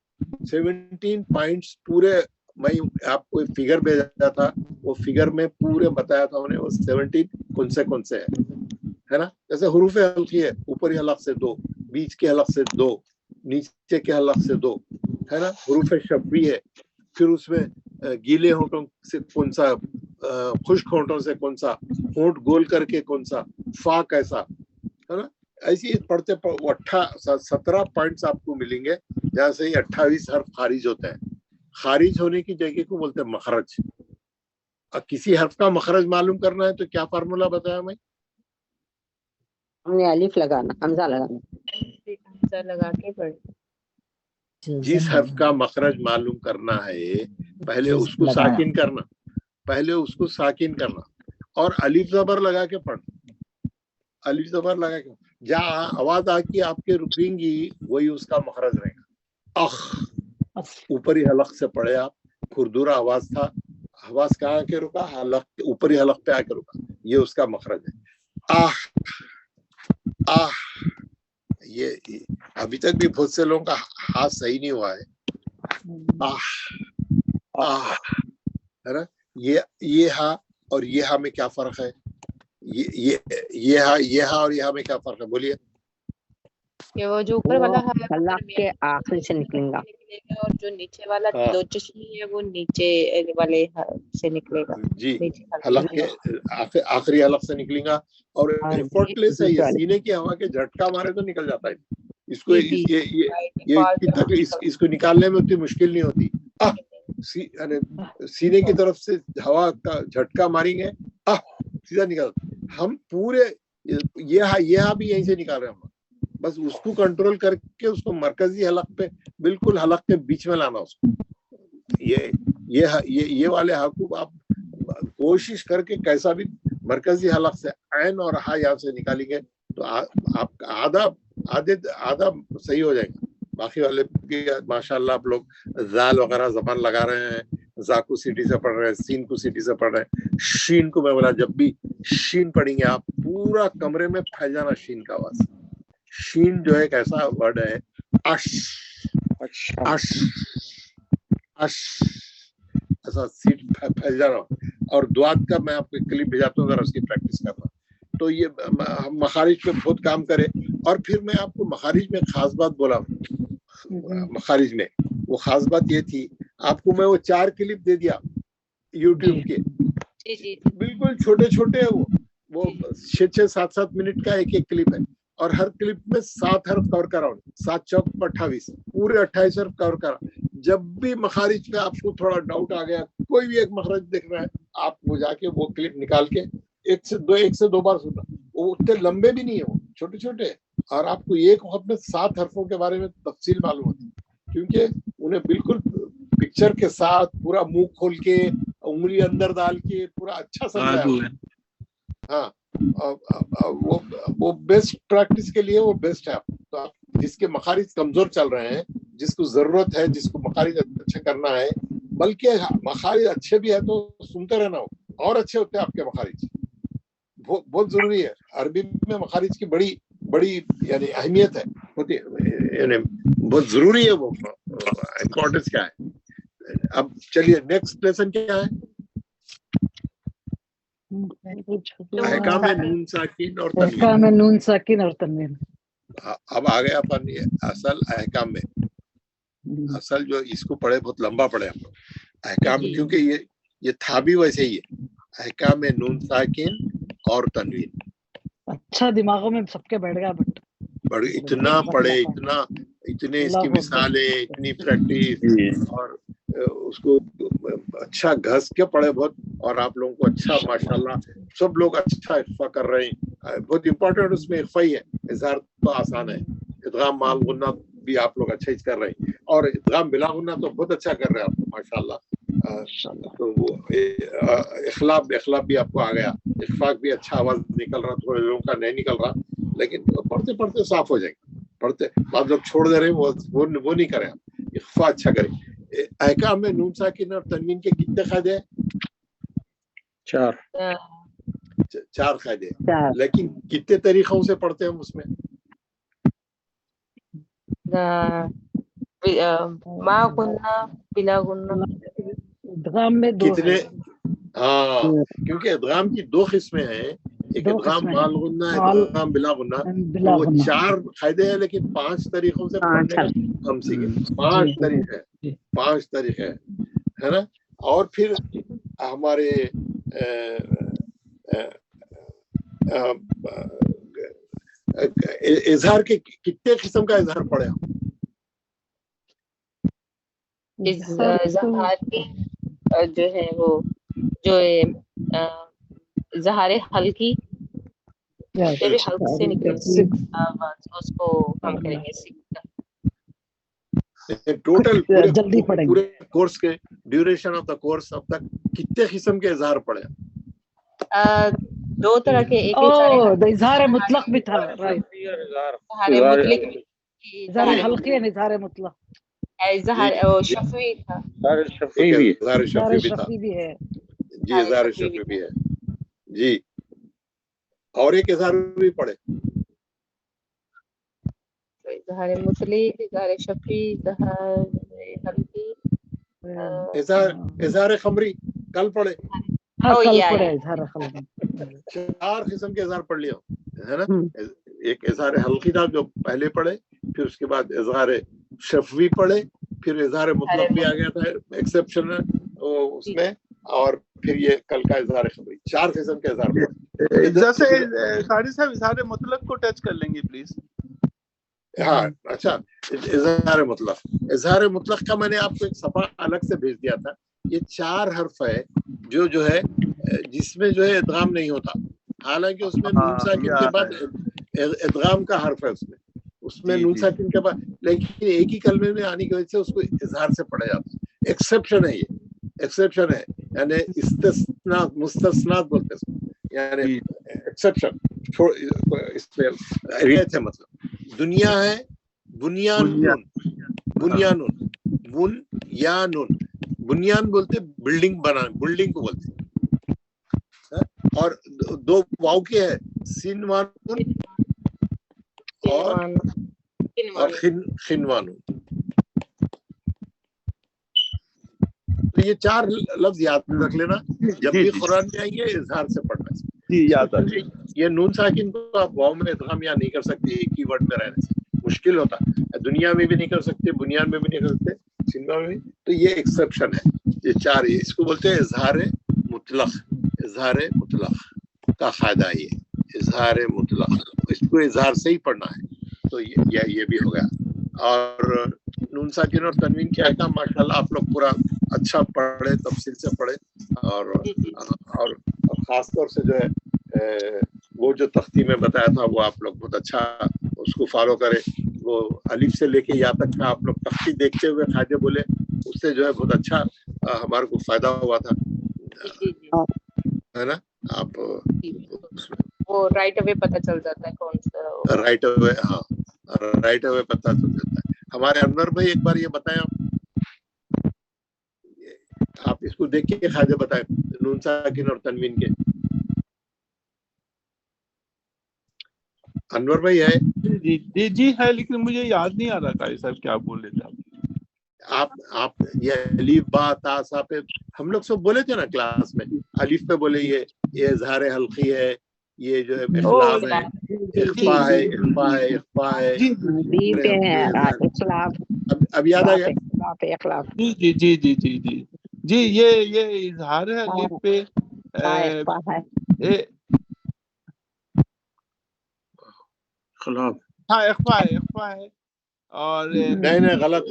17 पॉइंट्स पूरे। मैं आपको फिगर भेजा था, वो फिगर में पूरे बताया था उन्हें, वो 17 कौन से है ना। जैसे हुरूफ हल्की है, ऊपरी हलक से 2, बीच के हलक से 2, नीचे के हलक से 2, है ना। हुरूफ शफवी है, फिर उसमें गीले होंठों से कौन सा, खुश्क होंठों से कौन सा, होंठ गोल करके कौन सा, फा कैसा, है ना। ऐसी पढ़ते 17 पॉइंट्स आपको मिलेंगे जहाँ से 28 हर्फ खारिज होते हैं। खारिज होने की जगह को बोलते हैं मखरज। अब किसी हर्फ का मखरज मालूम करना है तो क्या फार्मूला बताया मैं? हमने अलिफ लगाना, हमजा लगाना, हमजा लगा के पढ़। जिस हर्फ का मखरज मालूम करना है पहले उसको साकिन करना, और अलिफ जबर लगा के पढ़ना। अलिफ जबर लगा के जहाँ आवाज आके आपके रुकेंगी वही उसका मखरज रहेगा। अख, ऊपरी हलक से पढ़े आप, खुरदुरा आवाज था, आवाज कहाँ आके रुका? हलक, ऊपरी हलक पे आके रुका, ये उसका मखरज है। आह, आह, ये अभी तक भी बहुत से लोगों का हाथ सही नहीं हुआ है। आह, आह, है ना। ये हा और ये हा में क्या फर्क है? ये हा और ये हा में क्या फर्क है? बोलिए। ये वो जो ऊपर वाला है हलक के आखिरी से निकलेगा, और जो नीचे वाला दो चश्मी है वो नीचे वाले से निकलेगा। जी, हलक के आखिरी हलक से निकलेगा, और एफर्टलेस है ये, सीने की हवा के झटका मारे तो निकल जाता है। इसको इसको निकालने में उतनी मुश्किल नहीं होती। सीने की तरफ से हवा का झटका मारेंगे, सीधा निकल। हम पूरे ये भी यहीं से निकाल रहे हैं हम, बस उसको कंट्रोल करके उसको मरकजी हलक पे, बिल्कुल हलक के बीच में लाना उसको। ये वाले हकूक आप कोशिश करके कैसा भी मरकजी हलक से ऐन और हा यहाँ से निकालेंगे तो आपका आधा सही हो जाएगा। बाकी वाले भी माशाल्लाह आप लोग जाल वगैरह जबान लगा रहे हैं, जाकू सिटी से पढ़ रहे हैं, सीन को सिटी से पढ़ रहे हैं। शीन को मैं बोला, जब भी शीन पढ़ेंगे आप पूरा कमरे में फैल जाना शीन का आवाज। शीन जो है एक ऐसा वर्ड है, अश अश अश, ऐसा सीट फैल जाना। और दुआत का मैं आपको क्लिप भेजाता हूँ, जरा उसकी प्रैक्टिस करना। तो ये मखारिज पे बहुत काम करे। और फिर मैं आपको मखारिज में खास बात बोला, मखारिज में वो खास बात ये थी, आपको मैं वो 4 क्लिप दे दिया यूट्यूब के, बिल्कुल छोटे छोटे है वो, वो 6-7 मिनट का एक क्लिप है और हर क्लिप में 7 हर्फ कवर कराओ, 7 चौक 28, पूरे 28 हर्फ कवर करा। जब भी मखारिज पे आपको थोड़ा डाउट आ गया, कोई भी एक मखरज दिख रहा है, आप वो जाके वो क्लिप निकाल के एक से दो बार सुनना। वो उतने लंबे भी नहीं है, वो छोटे छोटे, और आपको एक वक्त में 7 हरफों के बारे में तफसील मालूम होती है, क्योंकि उन्हें बिल्कुल पिक्चर के साथ पूरा मुंह खोल के उंगली अंदर डाल के पूरा अच्छा समझाया। हाँ, वो बेस्ट प्रैक्टिस के लिए वो बेस्ट है। तो आप जिसके मखारिज कमजोर चल रहे हैं, जिसको जरूरत है, जिसको मखारिज अच्छे करना है, बल्कि मखारिज अच्छे भी है तो सुनते रहना हो, और अच्छे होते हैं आपके मखारिज। बहुत जरूरी है। अरबी में मखारिज की बड़ी बड़ी यानी अहमियत है, होती है, यानी बहुत जरूरी है। वो इम्पोर्टेंस क्या है। अब चलिए नेक्स्ट लेसन क्या है। अहकाम नून साकिन और तनवीन। अहकाम नून साकिन और तनवीन। अब आ गया अपन ये असल अहकाम में। असल जो इसको पढ़े बहुत लंबा पढ़े हम लोग अहकाम, क्योंकि ये था भी वैसे ही है। अहकाम नून साकिन और तनवीन अच्छा दिमागों में सबके बैठ गया। बड़ी इतना पढ़े, इतने इसकी मिसालें, इतनी प्रैक्टिस, और उसको अच्छा घस के पढ़े बहुत। और आप लोगों को अच्छा माशाल्लाह सब लोग अच्छा इख्फा कर रहे हैं। बहुत इंपॉर्टेंट उसमें इख्फा ही है। इज़हार तो आसान है, इदगाम माल गुन्ना भी आप लोग अच्छा ही कर रहे हैं, और इदगाम बिला गुन्ना तो बहुत अच्छा कर रहे हैं आप माशाल्लाह। तो वो इखलाब भी आपको आ गया, इख्फाक भी अच्छा आवाज निकल रहा, थोड़े लोगों का नहीं निकल रहा, लेकिन पढ़ते पढ़ते साफ हो जाएंगे। पढ़ते आप लोग छोड़ दे रहे हैं, वो नहीं करें, आप इख्फा अच्छा करें। अहकाम में नून साकिन और तनवीन के कितने कायदे हैं? 4 कायदे। लेकिन कितने तरीकों से पढ़ते हैं हम उसमें? मा गुन्ना बिला गुन्ना। इदगाम में 2 कितने? हाँ, क्योंकि इदगाम की 2 किस्में हैं, एक इदगाम माल गुन्ना, इदगाम बिला गुन्ना। तो वो 4 कायदे हैं, लेकिन 5 तरीकों से पढ़ने का हम सीखे। 5 तरीके है ना। और फिर हमारे इजहार के कितने किस्म का इजहार पढ़े हम? इजहार की जो है वो जो इजहार हल्की हल्क से निकले उसको हम करेंगे। टोटल जल्दी पढ़ेंगे। पूरे कोर्स के ड्यूरेशन ऑफ द कोर्स अब तक कितने किस्म के इजहार पढ़े? 2 तरह के। एक इजहार मुतलक भी था, राइट। इजहार हल्की है, इजहार मुतलक। इजहार शफी था, इजहार शफी भी है जी, इजहार शफी भी है जी। और एक इजहार भी पढ़े, इजहार मुतलिक, इजहार शफी, इजहार हल्की, इजहार खमरी कल पढ़े। हाँ, कल पढ़े इजहार खमरी। 4 किस्म के इजहार पढ़ लिया है ना। एक इजहार हल्की था जो पहले पढ़े, फिर उसके बाद इजहार शफवी पढ़े, फिर इजहार मुतलक भी आ गया था एक्सेप्शन उसमें, और फिर ये कल का इजहार खमरी। 4 किस्म के इजहार पढ़े। जैसे सारी साहब इजहार मुतलक को टच कर लेंगे प्लीज। हाँ अच्छा, इजहार मुतलक का मैंने आपको एक सफा अलग से भेज दिया था। ये 4 हर्फ है जो है जिसमें जो है इदगाम नहीं होता, हालांकि उसमें नून साकिन के बाद इदगाम का हर्फ है उसमें नून साकिन के बाद, लेकिन एक ही कलमे में आने की वजह से उसको इजहार से पढ़ा जाता है। एक्सेप्शन है, ये एक्सेप्शन है, यानी इस्तिस्ना मुस्तस्नात बोलते हैं, यानी एक्सेप्शन इसमें रियायत है। मतलब दुनिया है बुनियानुन, बुनियान बोलते बिल्डिंग बनाना, बिल्डिंग को बोलते हैं। और 2 वाव के है, सिनवानुन और खिनवानुन। तो ये 4 लफ्ज याद रख लेना, जब भी कुरान में आएंगे इजहार से पढ़ना जी, याद आ। ये नून साकिन को आप वाव में इदगाम या नहीं कर सकते, एक ही वर्ड में रहने से मुश्किल होता है। दुनिया में भी नहीं कर सकते, बुनियान में भी नहीं कर सकते, सिनेमा में भी। तो ये एक्सेप्शन है, ये 4 इसको बोलते हैं इजहार मुतलक। کا قاعدہ ہے یہ اظہار مطلق, اس کو اظہار سے ہی پڑھنا ہے. تو یہ بھی ہو گیا. اور نون ساکن اور تنوین کے احکام ماشاءاللہ آپ لوگ پورا اچھا پڑھے, تفصیل سے پڑھے, اور خاص طور سے جو ہے وہ جو تختی میں بتایا تھا وہ آپ لوگ بہت اچھا اس کو فالو کرے. وہ الف سے لے کے یا تک کا آپ لوگ تختی دیکھتے ہوئے قاعدے بولے, اس سے جو ہے بہت اچھا ہمارے کو فائدہ ہوا تھا, ہے نا. آپ وہ رائٹ اوے پتہ چل جاتا ہے کون سا رائٹ اوے, ہاں رائٹ اوے پتہ چل جاتا ہے. ہمارے انور بھائی ایک بار یہ بتائیں آپ اس کو دیکھ کے قاعدے بتائیں نون ساکن اور تنوین کے. انور بھائی ہے؟ جی ہے, لیکن مجھے یاد نہیں آ رہا قاری صاحب کیا بول رہے تھے آپ یہ الف با تا سا پہ ہم لوگ سب بولے تھے نا کلاس میں. الف پہ بولے یہ اظہار حلقی ہے, یہ جو ہے اخلاف ہے, اخفا ہے, اخفا ہے, اخفا ہے. اب یاد آ گیا. جی جی جی جی جی جی جی یہ اظہار ہے الف پہ, خلاف ہاں اخفا ہے, اخفا ہے. اور نہیں غلط.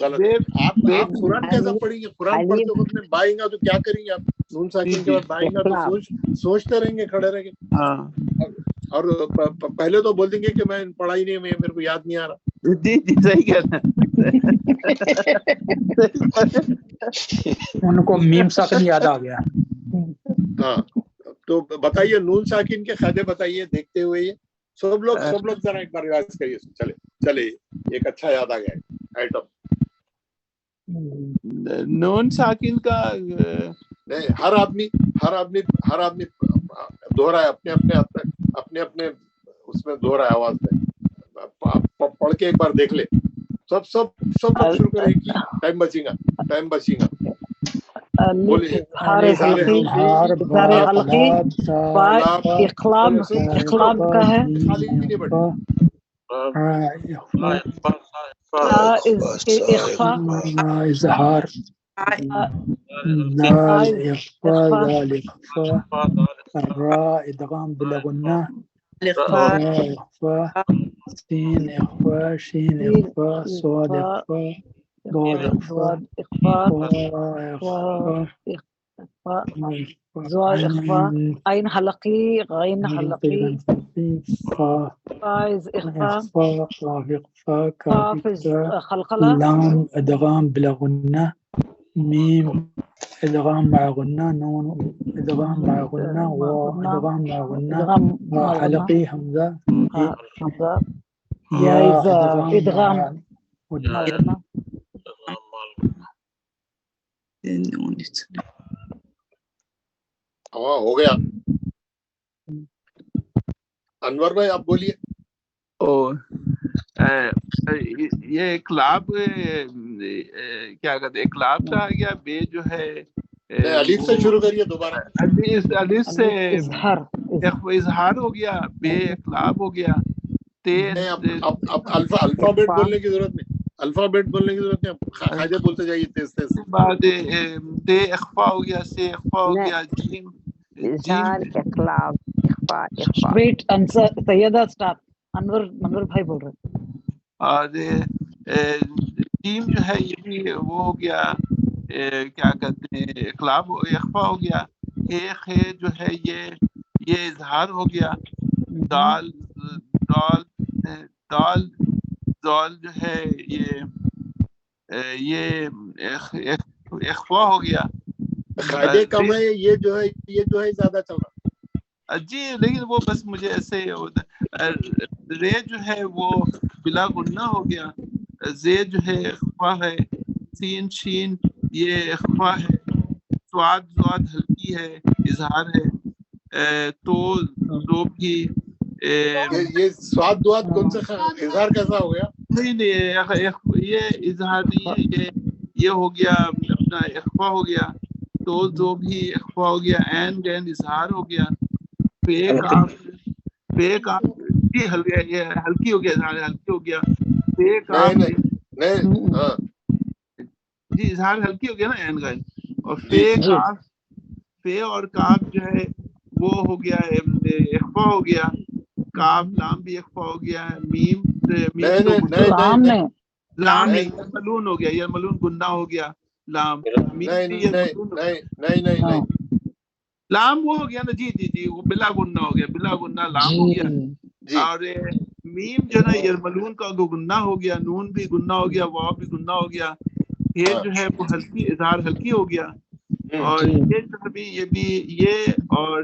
آپ قرآن کیسا پڑھیں گے؟ قرآن پڑھتے وقت میں بائیں گا تو کیا کریں گے آپ؟ نون ساکن کے بعد بائیں گا تو سوچتے رہیں گے, کھڑے رہیں گے. اور پہلے تو بول دیں گے کہ میں پڑھائی نہیں, میرے کو یاد نہیں آ رہا. جی جی صحیح کہنا. ان کو میم ساکن یاد آ گیا. ہاں تو بتائیے نون ساکن کے قاعدے بتائیے دیکھتے ہوئے. یہ سب لوگ ذرا ایک بار ریوائز کریے. چلے ایک اچھا یاد آ گیا آئٹم. نون ساکن کا نہیں, ہر آدمی دوہرا ہے اپنے اس میں دوہرا ہے آواز میں. پڑھ کے ایک بار دیکھ لے. سب لوگ شروع کریں کہ ٹائم بچے گا. بولیے اظہار حلقی, اخلاق کا ہے. اظہار را ادغام بلغنہ, اخفاء سین اخفاء شین اخفاء صاد اخفاء ضاد اخفاء زوال اخفاء, عین حلقی, غین حلقی, فائز اخفاء, قاف خلقلہ, لام ادغام بلغنہ, میم ادغام مع غنہ, نون ادغام مع غنہ, واو ادغام مع غنہ, حلقی حمزہ, یا ادغام ہو گیا. انور بھائی آپ بولیے. یہ اقلاب کیا کہتے ہیں, اقلاب سے آ گیا. بے جو ہے الف سے شروع کریے دوبارہ. الف سے اظہار ہو گیا, بے اقلاب ہو گیا. الفابیٹ بولنے کی ضرورت نہیں, قاعدے بولتے جائیے تیز. بعد تے اخفا ہو گیا, سے اخفا ہو گیا, جیم ویٹ سیدہ اسٹاپ. انور بھائی بول رہے. اور جیم جو ہے یہ بھی وہ ہو گیا, کیا کہتے ہیں, اخلاف اخفا ہو گیا. ہے جو ہے یہ اظہار ہو گیا. دال جو ہے یہ اخفا ہو گیا. قاعدے کم ہے, یہ جو ہے زیادہ چل رہا. جی لیکن وہ بس مجھے ایسے ہوتا ہے. رے جو ہے وہ بلا غنہ ہو گیا. زے جو ہے اخفا ہے. سین شین یہ اخفا ہے. سواد ہلکی ہے, اظہار ہے. تو بھی یہ سواد دواد کون سے اظہار کیسا ہو گیا؟ نہیں یہ اظہار نہیں ہے, یہ ہو گیا اپنا اخفا ہو گیا. تو بھی اخفا ہو گیا. عین غین اظہار ہو گیا. ہلکی ہو گیا, ہلکی ہو گیا, ہلکی ہو گیا. جی اظہار ہلکی ہو گیا نا, عین غین. اور فے اور کاف جو ہے وہ ہو گیا اخفا ہو گیا, کاف لام بھی اخفا ہو گیا, میم لام یرملون ہو گیا, یرملون گنہ ہو گیا, لام نہیں لام وہ ہو گیا نا, جی وہ بلا گنہ ہو گیا, بلا گنہ لام ہو گیا. اور میم جو نا یرملون کا گنہ ہو گیا, نون بھی گنہ ہو گیا, واو بھی گنہ ہو گیا, یہ جو ہے وہ ہلکی اظہار ہلکی ہو گیا. اور یہ جو ہے یہ بھی یہ اور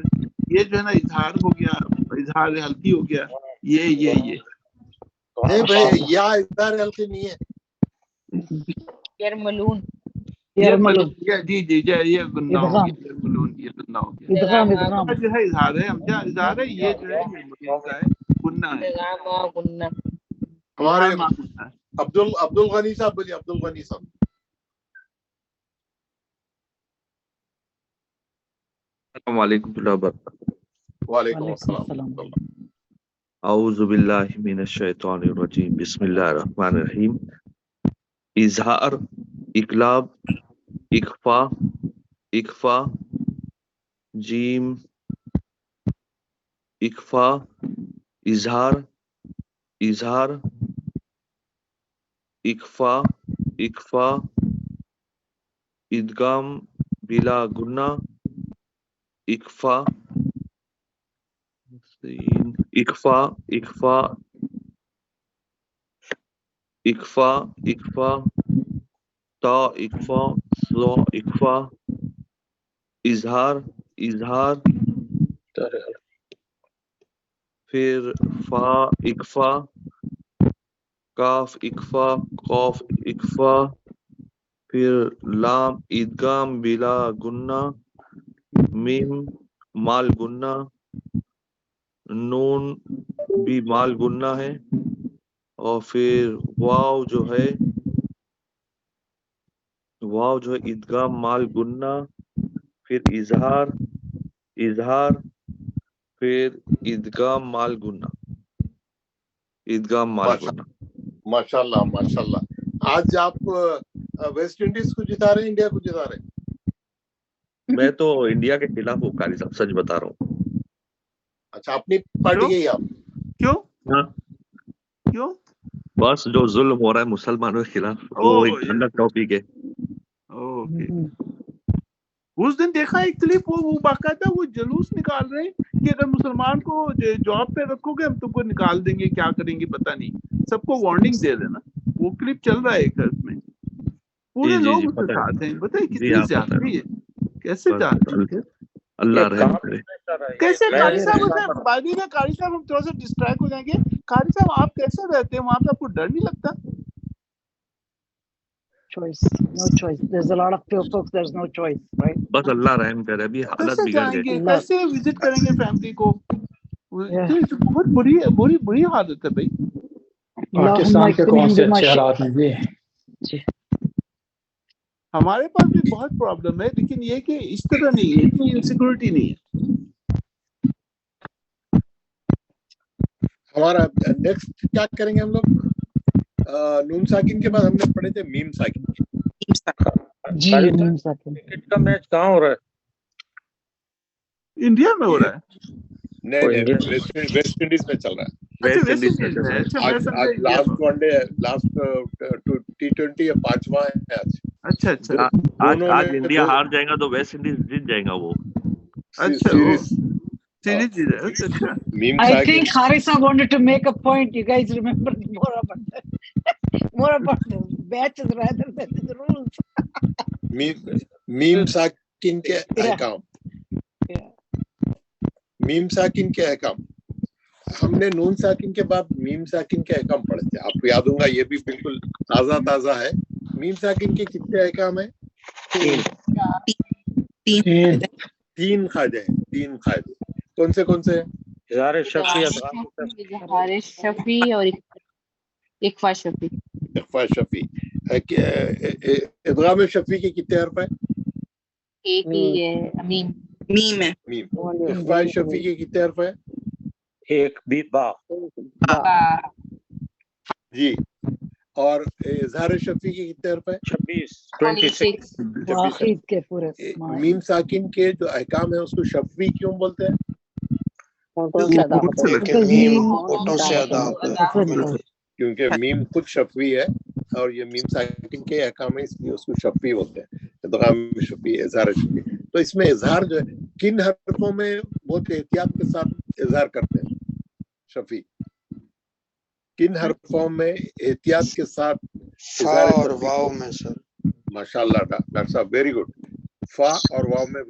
یہ جو ہے نا اظہار ہو گیا, اظہار ہلکی ہو گیا. یہ نہیں بھائی, یا اظہار ہلکی نہیں ہے, یرملون جی یہ گنہ ہو گیا, یرملون یہ گنہ ہو گیا. جو ہے اظہار ہے, اظہار ہے, یہ جو ہے یرملون کا ہے, گنہ ہے. ہمارے عبد الغنی صاحب بولیے, عبد الغنی صاحب. السلام علیکم ورحمۃ اللہ وبرکاتہ. وعلیکم السلام. اعوذ باللہ من الشیطان الرجیم, بسم اللہ الرحمن الرحیم. اظہار, اقلاب, اخفا, اخفا, جیم, اخفا, اظہار, اظہار, اخفا, اخفا, ادغام بلا گنہ, اخفا, اخفا, اخفا, اخفا, اخفا, تا اخفا, سو اخفا, اظہار, اظہار, پھر فا اخفا, کاف اخفا, قاف اخفا, پھر لام ادغام بلا گنہ, میم مال گنہ, نون بھی مال گنہ ہے, اور پھر واو جو ہے ادغام مال گنہ, پھر اظہار, اظہار, پھر ادغام مال گنہ, ادغام مال گنہ. ماشاء اللہ ماشاء اللہ. آج آپ ویسٹ انڈیز کو جتا رہے ہیں, انڈیا کو جتا رہے ہیں؟ میں تو انڈیا کے خلاف ہوں قاری صاحب, سچ بتا رہا ہوں. اچھا, اپنی پارٹی کے ہی آپ؟ کیوں بس جو ظلم ہو رہا ہے مسلمانوں کے خلاف, وہ ایک ٹھنڈا ٹاپک ہے. اس دن دیکھا ایک کلپ, وہ باقاعدہ وہ جلوس نکال رہے ہیں کہ اگر مسلمان کو جاب پہ رکھو گے ہم تم کو نکال دیں گے, کیا کریں گے پتہ نہیں, سب کو وارننگ دے دینا. وہ کلپ چل رہا ہے ایک اس میں, پورے لوگ اس کے ساتھ ہیں. بتائیے کتنی زیادتی ہے, کیسے جاتے ہیں, اللہ رحم کرے. کیسے قاری صاحب, قاری صاحب ہم تھوڑا سا ڈسٹریکٹ ہو جائیں گے. قاری صاحب آپ کیسے رہتے ہیں وہاں پہ, آپ کو ڈر نہیں لگتا؟ There's a lot of folks, there's no choice, right? بس اللہ رحم کرے. ابھی حالت کیسے بگڑ جائیں گئی. گے, کیسے وزٹ کریں گے فیملی کو؟ بہت بری حالت ہے بھائی. پاکستان کے کون سے اچھے حالات ہیں جی. ہمارے پاس بھی بہت پرابلم ہے, لیکن یہ کہ اس طرح نہیں ہے, اتنی انسیکورٹی نہیں ہے. ہمارا نیکسٹ کیا کریں گے ہم لوگ؟ نون ساکن کے بعد ہم نے پڑھے تھے میم ساکن. جی, میم ساکن. کرکٹ کا میچ کہاں ہو رہا ہے؟ انڈیا میں ہو رہا ہے. نہیں, ویسٹ انڈیز میں چل رہا ہے. ویسٹ انڈیز میں آج last one day, last T20 ہے, 5واں ہے آج. اچھا آج انڈیا ہار جائے گا تو ویسٹ انڈیز جیت جائے گا. وہ I think Harisa wanted to make a point. You guys remember more about the matches rather than the rules. میم ساکن کے احکام. میم ساکن کے احکام ہم نے نون ساکن کے بعد میم ساکن کے احکام پڑھے تھے. آپ کو یاد ہوگا, یہ بھی بالکل تازہ ہے. میم ساکن کے کتنے احکام ہیں؟ 3 قاعدے ہیں. 3 قاعدے کون سے ہیں؟ اظہار شفی, اظہار شفی اور اخفا شفی. اخفا شفی. ادغام شفی کے کتنے حرف ہیں؟ ایک ہی ہے, میم ہے. اخفا شفی کے کتنے حرف ہیں؟ ایک بھی با. جی. اور اظہار شفی کے کتنے حرف ہیں؟ 26. واحد کے پورے. میم ساکن کے جو احکام ہیں اس کو شفوی کیوں بولتے ہیں؟ होठों से अदा होता है। क्योंकि मीम होठों से अदा होता है, बिल्कुल। क्योंकि मीम खुद शफवी है और ये मीम साकिन के अहकाम है, इसलिए उसको शफवी होते हैं, इदगाम शफवी, इजहार शफवी। तो इसमें इजहार जो है किन हरफों में बहुत एहतियात के साथ इजहार करते हैं शफी, किन हरफों में एहतियात के साथ फा और वाव में सर। माशाल्लाह डॉक्टर साहब, वेरी गुड। फा और वाव में,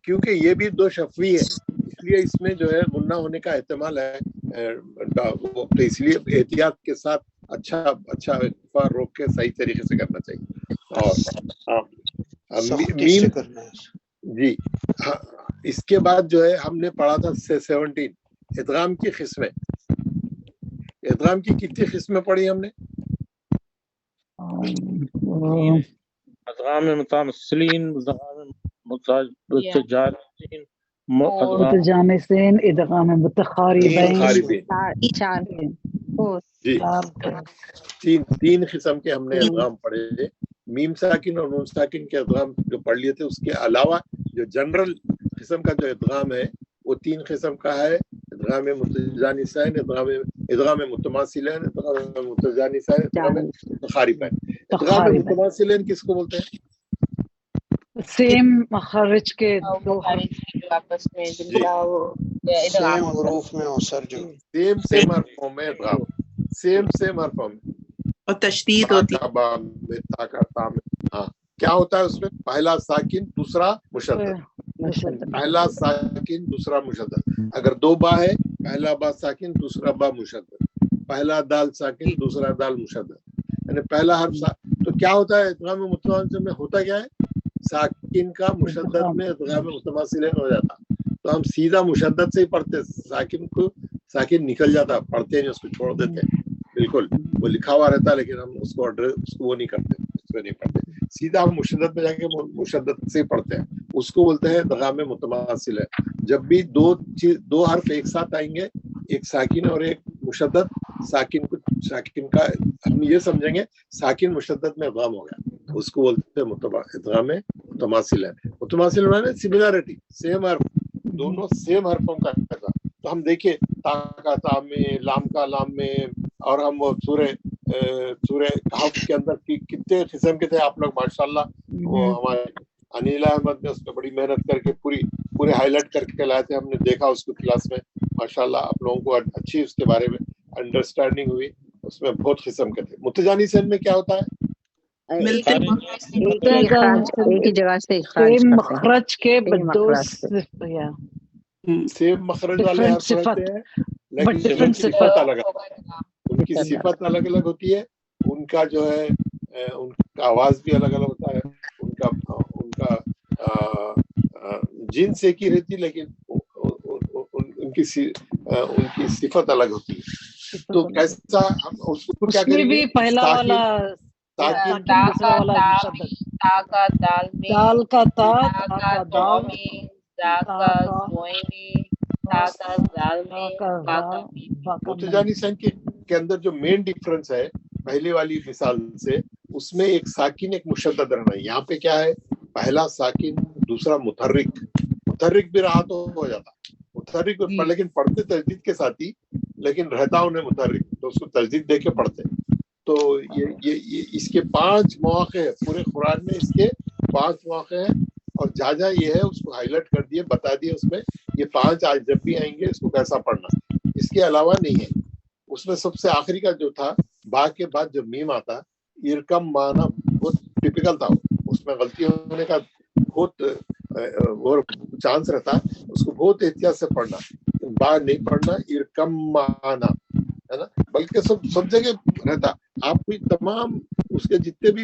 क्योंकि ये भी दो शफवी है, इसलिए इसमें जो है गुन्ना होने का एहतमाल है, तो इसलिए एहतियात के साथ अच्छा फा रोक के सही तरीके से करना चाहिए। और मीम जी हाँ, इसके बाद जो है हमने पढ़ा था 17 इदगाम की किस्में। इदगाम की कितनी किस्में पढ़ी हमने? इदगाम मुतमस्सिलीन, इदगाम मुतजानिसीन, मुतजानिसीन, इदगाम मुतखारिबैन। जी तीन किस्म के हमने इदगाम पढ़े। मीम साकिन और नून साकिन के इदगाम जो पढ़ लिए थे, उसके अलावा जो जनरल किस्म का जो इदगाम है वो 3 किस्म का है। इदगाम मुतजानिसैन, इदगाम मुतमासिलैन, इदगाम मुतजानिसैन, इदगाम मुतखारिबैन। इदगाम मुतमासिलैन किसको बोलते हैं? सेम मखरज के दो आपस में जिनका वो इदगाम हुरूफ में हो सर, जो सेम हरफों में इदगाम, सेम हरफों में, और तशदीद होती है। हाँ, क्या होता है उसमें? पहला साकिन दूसरा मुशद्दद, पहला साकिन दूसरा मुशद्दद। अगर 2 बा है, पहला बा साकिन दूसरा बा मुशद्दद, पहला दाल साकिन दूसरा दाल मुशद्दद, यानी पहला हर्फ। तो क्या होता है इदगाम मुतमासिल में? होता क्या है, साकिन का मुशद्दद में इदगाम मुतमासिलन हो जाता, तो हम सीधा मुशद्दद से ही पढ़ते, साकिन निकल जाता, पढ़ते नहीं, उसको छोड़ देते। बिल्कुल वो लिखा हुआ रहता है, लेकिन हम उसको वो नहीं करते, उसमें नहीं पढ़ते, सीधा हम मुशद्दद में जाके मुशद्दद से पढ़ते हैं, उसको बोलते हैं इदगाम मुतमासिल है। जब भी दो हर्फ एक साथ आएंगे, एक साकिन और एक मुशद्दद, साकिन का हम ये समझेंगे साकिन मुशद्दद में इदगाम हो गया, उसको बोलते हैं इदगाम मुतमासिल है। मुतमासिल माने सिमिलरिटी, सेम हर्फ, दोनों सेम हर्फों का था। तो हम देखिए ता का ता में, लाम का लाम में, और हम वो सूरे कहफ के अंदर कितने किस्म के थे आप लोग, माशाल्लाह। वो हमारे अनिल अहमद ने उसमें बड़ी मेहनत करके पूरे हाईलाइट करके लाए थे, हमने देखा उसको क्लास में, माशाल्लाह आप लोगों को अच्छी उसके बारे में अंडरस्टैंडिंग हुई। उसमें बहुत किस्म के थे। मुतजानिसन में क्या होता है? एक ही जगह से मखरज के सेम मखरज वाले हर्फ रहते हैं, लेकिन उनकी सिफत अलग है, उनकी सिफत अलग अलग होती है, उनका जो है उनका आवाज भी अलग अलग होता है, उनका जिन्स एक ही रहती, लेकिन उनकी सिफत अलग होती है। तो कैसा हम उसको क्या करेंगे? पहला वाला दाल का ता मुतजानिसन के अंदर जो मेन डिफरेंस है पहले वाली मिसाल से, उसमें एक साकिन एक मुशद्दद रहना है। यहाँ पे क्या है, पहला साकिन दूसरा मुतहर्रिक भी रहा तो हो जाता मुतहर्रिक, लेकिन पढ़ते तजदीद के साथ ही, लेकिन रहता उन्हें मुतहर्रिक, तो उसको तजदीद दे के पढ़ते। तो ये इसके 5 मौके हैं पूरे कुरान में, इसके 5 मौके हैं, और जहाँ ये है उसको हाईलाइट कर दिए, बता दिए उसमें ये 5 आज जब भी आएंगे इसको कैसा पढ़ना, इसके अलावा नहीं है। उसमें सबसे आखिरी का जो था, बा के बाद जो मीम आता, इरकम माना बहुत टिपिकल था, उसमें गलती होने का बहुत चांस रहता, उसको बहुत एहतियात से पढ़ना, बा नहीं पढ़ना, इरकम माना, है ना, बल्कि सब जगह रहता। आपको तमाम उसके जितने भी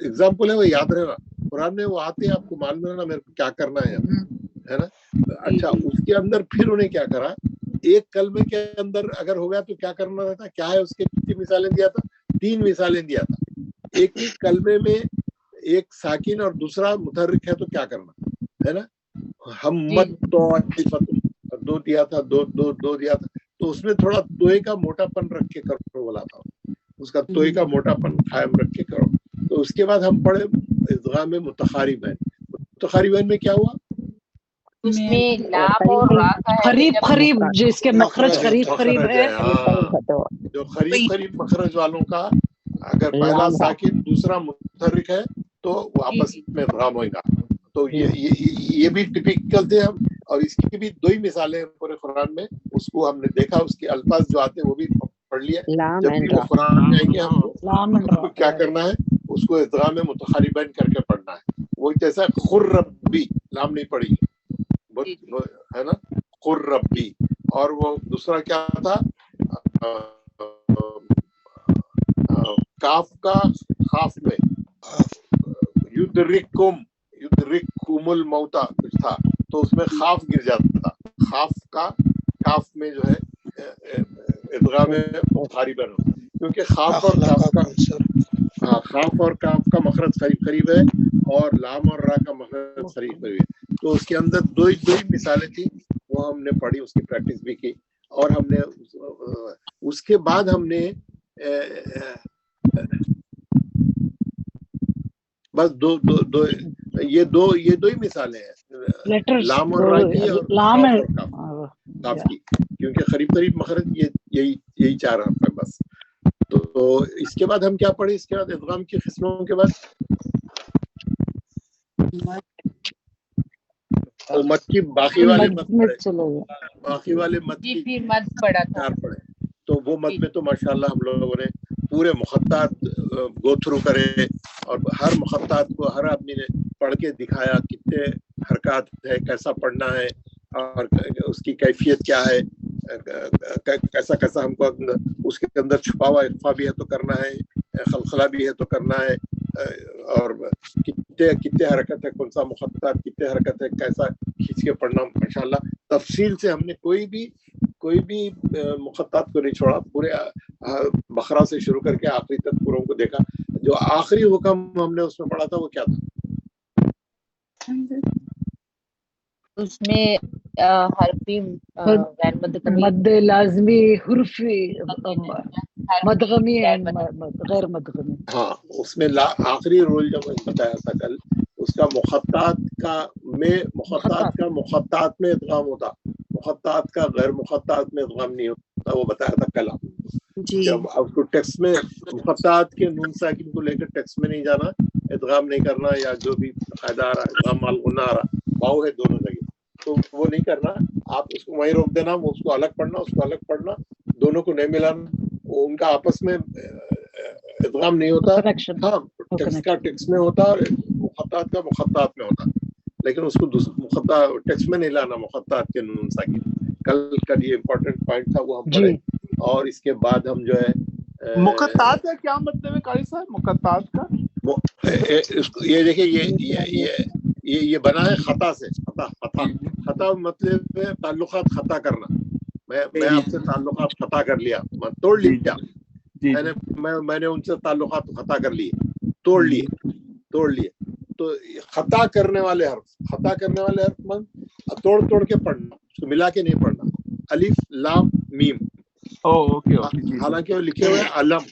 एग्जाम्पल है वो याद रहेगा, कुरान में वो आते हैं, आपको मालूम रहना मेरे को क्या करना है ना। अच्छा, उसके अंदर फिर उन्हें क्या करा, एक कलमे के अंदर अगर हो गया तो क्या करना रहता, क्या है उसके कितनी मिसालें दिया था? 3 मिसालें दिया था। एक ही कलमे में एक साकिन और दूसरा मुतहर्रिक है तो क्या करना है ना, हमत तो 2 दिया था, दो दिया था, तो उसमें थोड़ा तोय का मोटापन रख के करो बोला था, उसका तोय का मोटापन कायम रख के करो। तो उसके बाद हम पढ़े इदगाम मुतखारिबैन। मुतखारिबैन में क्या हुआ, उसमें लाम और रा का है करीब जब करीब जिसके मखरज करीब करीब है जो करीब करीब मखरज वालों का अगर पहला साकिन दूसरा मुतहर्रिक है तो वो आपस में इदगाम होगा। तो ये भी टिपिकल थे हम, और इसकी भी दो ही मिसालें हैं पूरे कुरान में, उसको हमने देखा, उसके अल्फाज जो आते हैं वो भी पढ़ लिए। जब भी वो कुरान में आएंगे हमको क्या करना है, उसको इदगाम में मुतक़ारिबैन करके पढ़ना है। वो जैसा खुर्रब्बी, लाम नहीं पढ़ी है ना, खुर्रब्बी। और वो दूसरा क्या था, काफ का खाफ में युद्रिकुमुल मौता कुछ था, तो उसमें खाफ गिर जाता था। खाफ का काफ में जो है इदगाम में मुतक़ारिबैन, क्योंकि खाफ और काफ का खाफ और काफ का मखरज करीब करीब है और लाम और रा का मखरज करीब करीब है। तो उसके अंदर दो ही मिसालें थी, वो हमने पढ़ी, उसकी प्रैक्टिस भी की। और हमने उसके बाद हमने बस ये दो ही मिसालें हैं, लाम और रा की और काफ की, क्योंकि करीब करीब मखरज यही चार हरफ है बस। तो इसके बाद हम क्या पढ़े, इसके बाद इदगाम की किस्मों के बाद मत की बाकी वाले मत की फिर मत पढ़ा था, चार पढ़े। तो वो मत में तो माशाल्लाह हम लोगों ने पूरे मुखत्तात गो थ्रू करे, और हर मुखत्तात को हर आदमी ने पढ़ के दिखाया, कितने हरकत है, कैसा पढ़ना है, और उसकी कैफियत क्या है, कैसा कैसा हमको उसके अंदर छुपा हुआ इख्फा भी है तो करना है, खलखला भी है तो करना है, और कितने हरकत है, कौन सा मुखत्तात कितने हरकत है, कैसा खींच के पढ़ना। माशाल्लाह तफसील से हमने कोई भी मुखत्तात को नहीं छोड़ा, पूरे बकरा से शुरू करके आखिरी तक पूरों को देखा। जो आखिरी हुक्म हमने उसमें पढ़ा था वो क्या था? उसमें हरफी मद लाजमी हुर्फी मदगमी एंड गैर मदगमी। हाँ, उसमें आखिरी रोल जब बताया था कल, उसका मुखत्तात का मुखत्तात में इदगाम होता, मुखत्तात का गैर मुखत्तात में इदगाम नहीं होता, वो बताया था कल आपने। जब आपको टेक्स्ट में मुखत्तात के नून साकिन को लेकर टेक्स्ट में नहीं जाना, इदगाम नहीं करना, या जो भी कायदा आ रहा है, इदगाम माल गुन्ना आ रहा, वाव है दोनों जगह, तो वो नहीं करना, आप उसको वहीं रोक देना, उसको अलग पढ़ना, उसको अलग पढ़ना, दोनों को नहीं मिलाना, उनका आपस में इदगाम नहीं होता। हाँ, टेक्स्ट का टेक्स्ट में होता और मुखत्तात का मुखत्तात में होता, लेकिन उसको टेक्स्ट में नहीं लाना, मुखत्तात के नून साकिन। कल ये इम्पोर्टेंट पॉइंट था, वो हम पढ़े। और इसके बाद हम जो है मुखत्तात का क्या मतलब है कारी साहब? मुखत्तात का ये देखिए, ये बना है खता से। खता मतलब है ताल्लुकात खता करना। मैं आपसे ताल्लुकात खता कर लिया, मैं तोड़ लिया, मैंने उनसे ताल्लुकात खता कर लिए, तोड़ लिए। तो खता करने वाले हर्फ मन तोड़ के पढ़ना, उसको मिला के नहीं पढ़ना। अलिफ लाम मीम, ओके, हालांकि वो लिखे हुए अलम,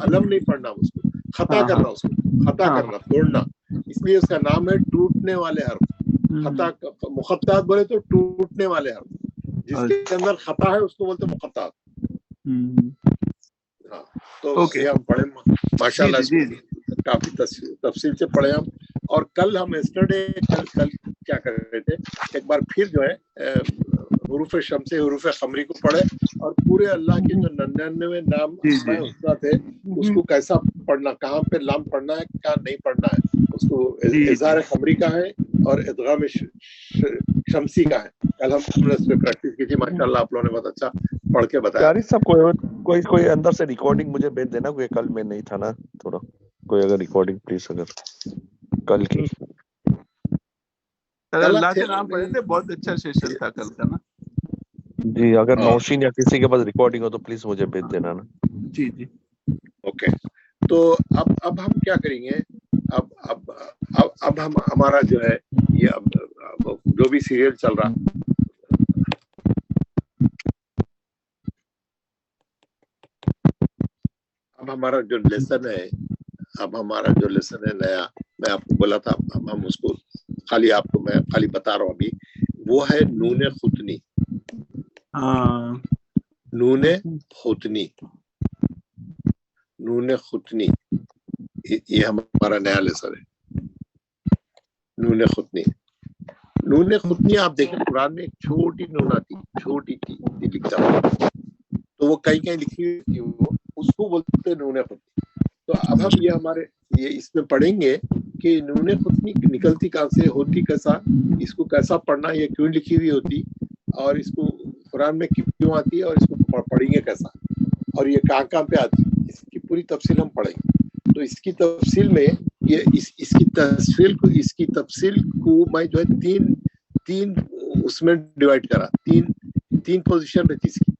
अलम नहीं पढ़ना, उसको खता करना, उसको खता करना, तोड़ना, इसलिए उसका नाम है टूटने वाले हर्फ। खता मुखत्तात बोले तो टूटने वाले हर्फ, जिसके अंदर खता है उसको बोलते मुखत्तात। हाँ, तो ये हम पढ़े माशाल्लाह, काफी तफसील से पढ़े हम। और कल हम कल क्या कर रहे थे, एक बार फिर जो है हुरूफ शम्से हुरूफ खमरी को पढ़े, और पूरे अल्लाह के जो 99 नाम थे उसको कैसा पढ़ना, कहाँ पे लाम पढ़ना है, क्या नहीं पढ़ना है, उसको इज़हार खमरी का है और इदगाम शम्सी का है। कल हमने उस पर प्रैक्टिस की थी, माशाल्लाह आप लोगों ने बहुत अच्छा पढ़ के बताया। सब कोई अंदर से रिकॉर्डिंग मुझे भेज देना, कोई कल में नहीं था ना, थोड़ा कोई अगर रिकॉर्डिंग प्लीज, अगर कल की। अल्लाह के नाम पढ़े थे, बहुत अच्छा सेशन था कल का ना जी। अगर नौशीन या किसी के पास रिकॉर्डिंग हो तो प्लीज मुझे भेज देना ना। जी ओके। तो अब हम क्या करेंगे, अब हम हमारा जो है ये अब जो भी सीरियल चल रहा, अब हमारा जो लेसन है नया, मैं आपको बोला था, अब हम उसको मैं खाली बता रहा हूँ अभी वो है नूने खुतनी, नूने खुतनी, नूने खुतनी, ये हमारा नया लेसन है, नूने खुतनी। नूने खुतनी आप देखें कुरान में एक छोटी नून आती, छोटी टी लिखता हुआ, तो वो कहीं कहीं लिखी हुई वो, उसको बोलते हैं नूने खुतनी। तो अब हम ये हमारे ये इसमें पढ़ेंगे कि नूने खुतनी निकलती कहाँ से, होती कैसा, इसको कैसा पढ़ना, ये क्यों लिखी हुई होती, और इसको कुरान में क्यों आती है, और इसको पढ़ेंगे कैसा, और ये कहाँ कहाँ पे आती है, इसकी पूरी तफसील हम पढ़ेंगे। तो इसकी तफसील में ये इसकी तफसील को मैं जो है तीन उसमें डिवाइड करा, तीन पोजीशन रहती इसकी,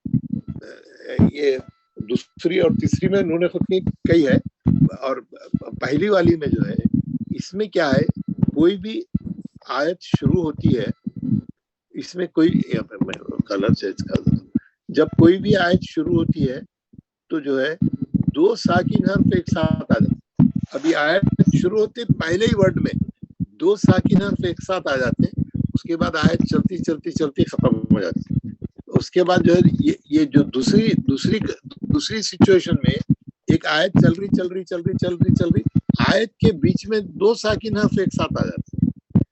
ये दूसरी और तीसरी में नूने खुतनी कई है, और पहली वाली में जो है इसमें क्या है, कोई भी आयत शुरू होती है, इसमें कोई कलर चेंज कर दो, जब कोई भी आयत शुरू होती है तो जो है दो साकिन हर्फ एक साथ आ जाते। अभी आयत शुरू होते पहले ही वर्ड में दो साकिन हर्फ एक साथ आ जाते हैं, उसके बाद आयत चलती चलती चलती खत्म हो जाती है। उसके बाद जो है ये जो दूसरी सिचुएशन में एक आयत चल रही, आयत के बीच में दो साकिन हर्फ एक साथ आ जाते हैं।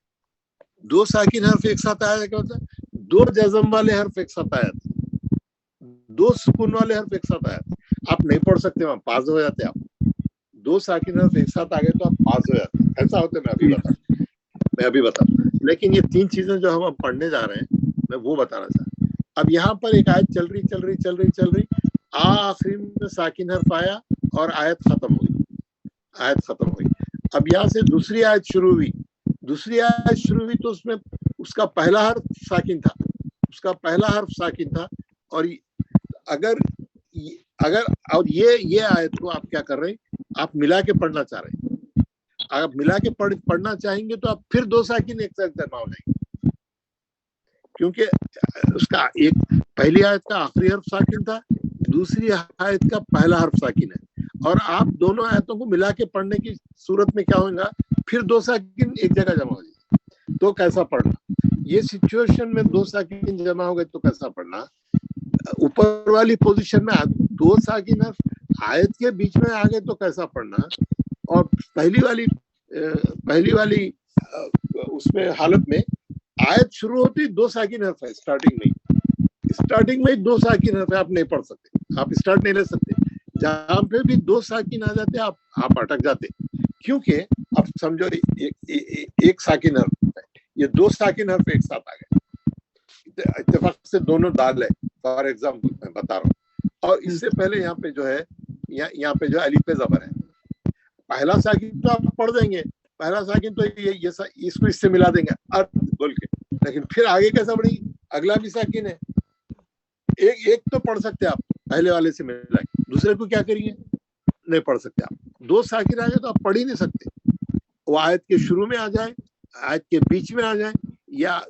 दो साकिन हर्फ एक साथ आया क्या होता है, दो जज़म वाले हर्फ एक साथ आया, दो सुकून वाले हर्फ एक साथ आया, आप नहीं पढ़ सकते, वहां पास हो जाते आप। दो साकिन हर्फ एक साथ आ गए तो आप पास हो जाते, ऐसा होता है। मैं अभी बता लेकिन ये तीन चीजें जो हम पढ़ने जा रहे हैं मैं वो बताना चाहता हूँ। अब यहाँ पर एक आयत चल रही, आखिरी में साकिन हर्फ आया और आयत खत्म हो गई। अब यहाँ से दूसरी आयत शुरू हुई तो उसमें उसका पहला हर्फ साकिन था, और अगर और ये आयत को आप क्या कर रहे हैं, आप मिला के पढ़ना चाह रहे हैं। अगर आप मिला के पढ़ना चाहेंगे तो आप फिर दो साकिन एक साथ जमा हो जाएंगे, क्योंकि उसका एक पहली आयत का आखिरी हर्फ साकिन था, दूसरी आयत का पहला हर्फ साकिन है, और आप दोनों आयतों को मिला के पढ़ने की सूरत में क्या होगा, फिर दो साकिन एक जगह जमा हो जाएगी। तो कैसा पढ़ना, ये सिचुएशन में दो साकिन जमा हो गए तो कैसा पढ़ना, ऊपर वाली पोजीशन में दो साकिन हर्फ आयत के बीच में आ गए तो कैसा पढ़ना, और पहली वाली उसमें हालत में आयत शुरू होती दो साकिन हर्फ है, स्टार्टिंग में दो साकिन हर्फ है, आप नहीं पढ़ सकते, आप स्टार्ट नहीं ले सकते। जहां पे भी दो साकिन आ जाते आप अटक जाते, क्योंकि अब समझो एक साकिन हर्फ है, ये दो साकिन हर्फ एक साथ आ गए, इत्तेफाक से दोनों दाल है, फॉर एग्जाम्पल मैं बता रहा हूँ। और इससे पहले यहाँ पे जो है यहाँ पे जो अलिफ पे ज़बर है, पहला साकिन तो आप पढ़ देंगे, पहला साकिन तो ये इसको इससे मिला देंगे अर्थ बोल के, लेकिन फिर आगे कैसा बढ़ेगी, अगला भी साकिन है, एक तो पढ़ सकते आप पहले वाले से मिला, दूसरे को क्या करिए, नहीं पढ़ सकते आप। दो साकिन आ जाए तो आप पढ़ ही नहीं सकते, वो आयत के शुरू में आ जाए, आयत के बीच में आ जाए, या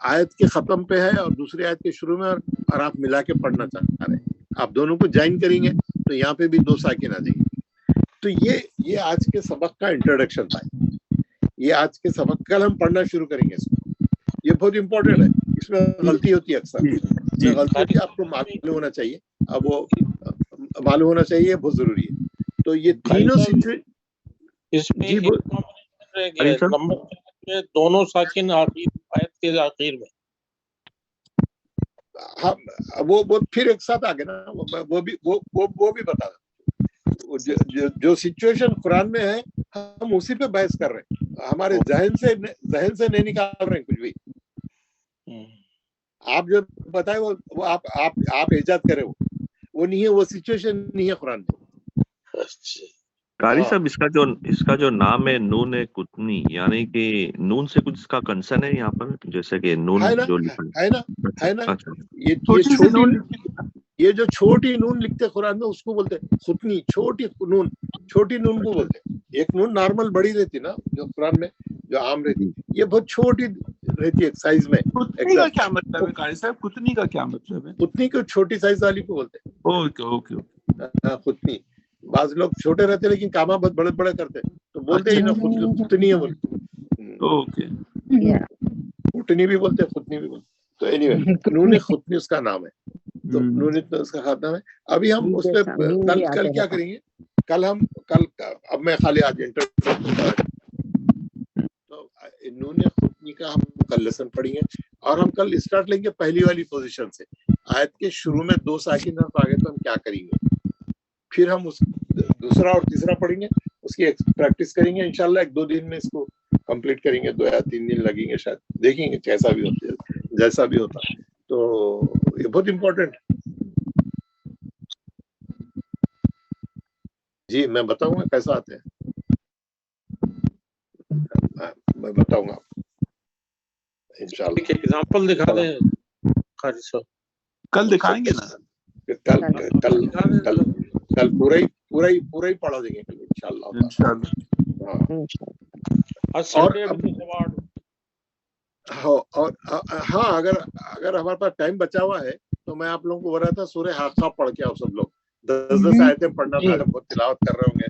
आयत के खत्म पे है और दूसरी आयत के शुरू में, और आप मिला के पढ़ना चाह रहे हैं, आप दोनों को ज्वाइन करेंगे तो यहाँ पे भी दो साकिन आ जाएंगे। तो ये आज के सबक का इंट्रोडक्शन था, ये आज के सबक, कल हम पढ़ना शुरू करेंगे इसको, ये बहुत इंपॉर्टेंट है, इसमें गलती होती है अक्सर, गलती होती है, आपको मालूम होना चाहिए, अब वो मालूम होना चाहिए, बहुत जरूरी है। तो ये तीनों इसमें दोनों साकिन आयत के आखिर में, हाँ वो फिर एक साथ आ गए ना, वो भी बता दो। जो सिचुएशन कुरान में है हम उसी पे बहस कर रहे हैं, हमारे जहन से नहीं निकाल रहे हैं कुछ भी। आप जो बताए वो आप इजाद करे, वो नहीं है, वो सिचुएशन नहीं है कुरान में। कारी साहब, इसका जो नाम है नून कुतनी, यानी कि नून से कुछ इसका कंसर्न है यहाँ पर, जैसे कि नून है ना, जो लिखा है ना, अच्छा। ये जो छोटी नून लिखते कुरान में उसको बोलते हैं खुतनी, छोटी नून को बोलते हैं। एक नून नॉर्मल बड़ी रहती ना, जो कुरान में जो आम रहती, ये बहुत छोटी रहती है साइज में। कुतनी का क्या मतलब है कारी साहब, कुतनी का क्या मतलब है? कुतनी को छोटी साइज वाली को बोलते हैं। ओके खुतनी, बाज लोग छोटे रहते लेकिन कामा बहुत बड़े बड़े करते, तो बोलते ही ना खुतनी है बोलते। ओके। कुटनी भी बोलते हैं, खुतनी भी बोलते हैं। तो एनीवे नून खुतनी उसका नाम है, तो नून उसका खास नाम है। अभी हम उस पे कल क्या करेंगे, कल अब मैं खाली आज इंटरव्यू, तो नून खुतनी का हम कल लेसन पढ़ेंगे और हम कल स्टार्ट लेंगे पहली वाली पोजीशन से। आयत के शुरू में 2 साकिन हर्फ आ गए तो हम क्या करेंगे, फिर हम उस दूसरा और तीसरा पढ़ेंगे, उसकी प्रैक्टिस करेंगे इंशाल्लाह। 1-2 दिन में इसको कंप्लीट करेंगे, 2 या 3 दिन लगेंगे शायद, देखेंगे कैसा भी होता है, जैसा भी होता है। तो ये बहुत इम्पोर्टेंट जी, मैं बताऊंगा कैसा आते हैं, मैं बताऊंगा इंशाल्लाह। एग्जांपल दिखा दें कारी साहब, कल दिखाएंगे ना, कल पूरा ही पढ़ा देंगे कल इंशाल्लाह। और हाँ, अगर हमारे पास टाइम बचा हुआ है तो मैं आप लोगों को बोल रहा था सूरह हाक़ा पढ़ के आओ सब लोग, 10 आयतें पढ़ना था, बहुत तिलावत कर रहे होंगे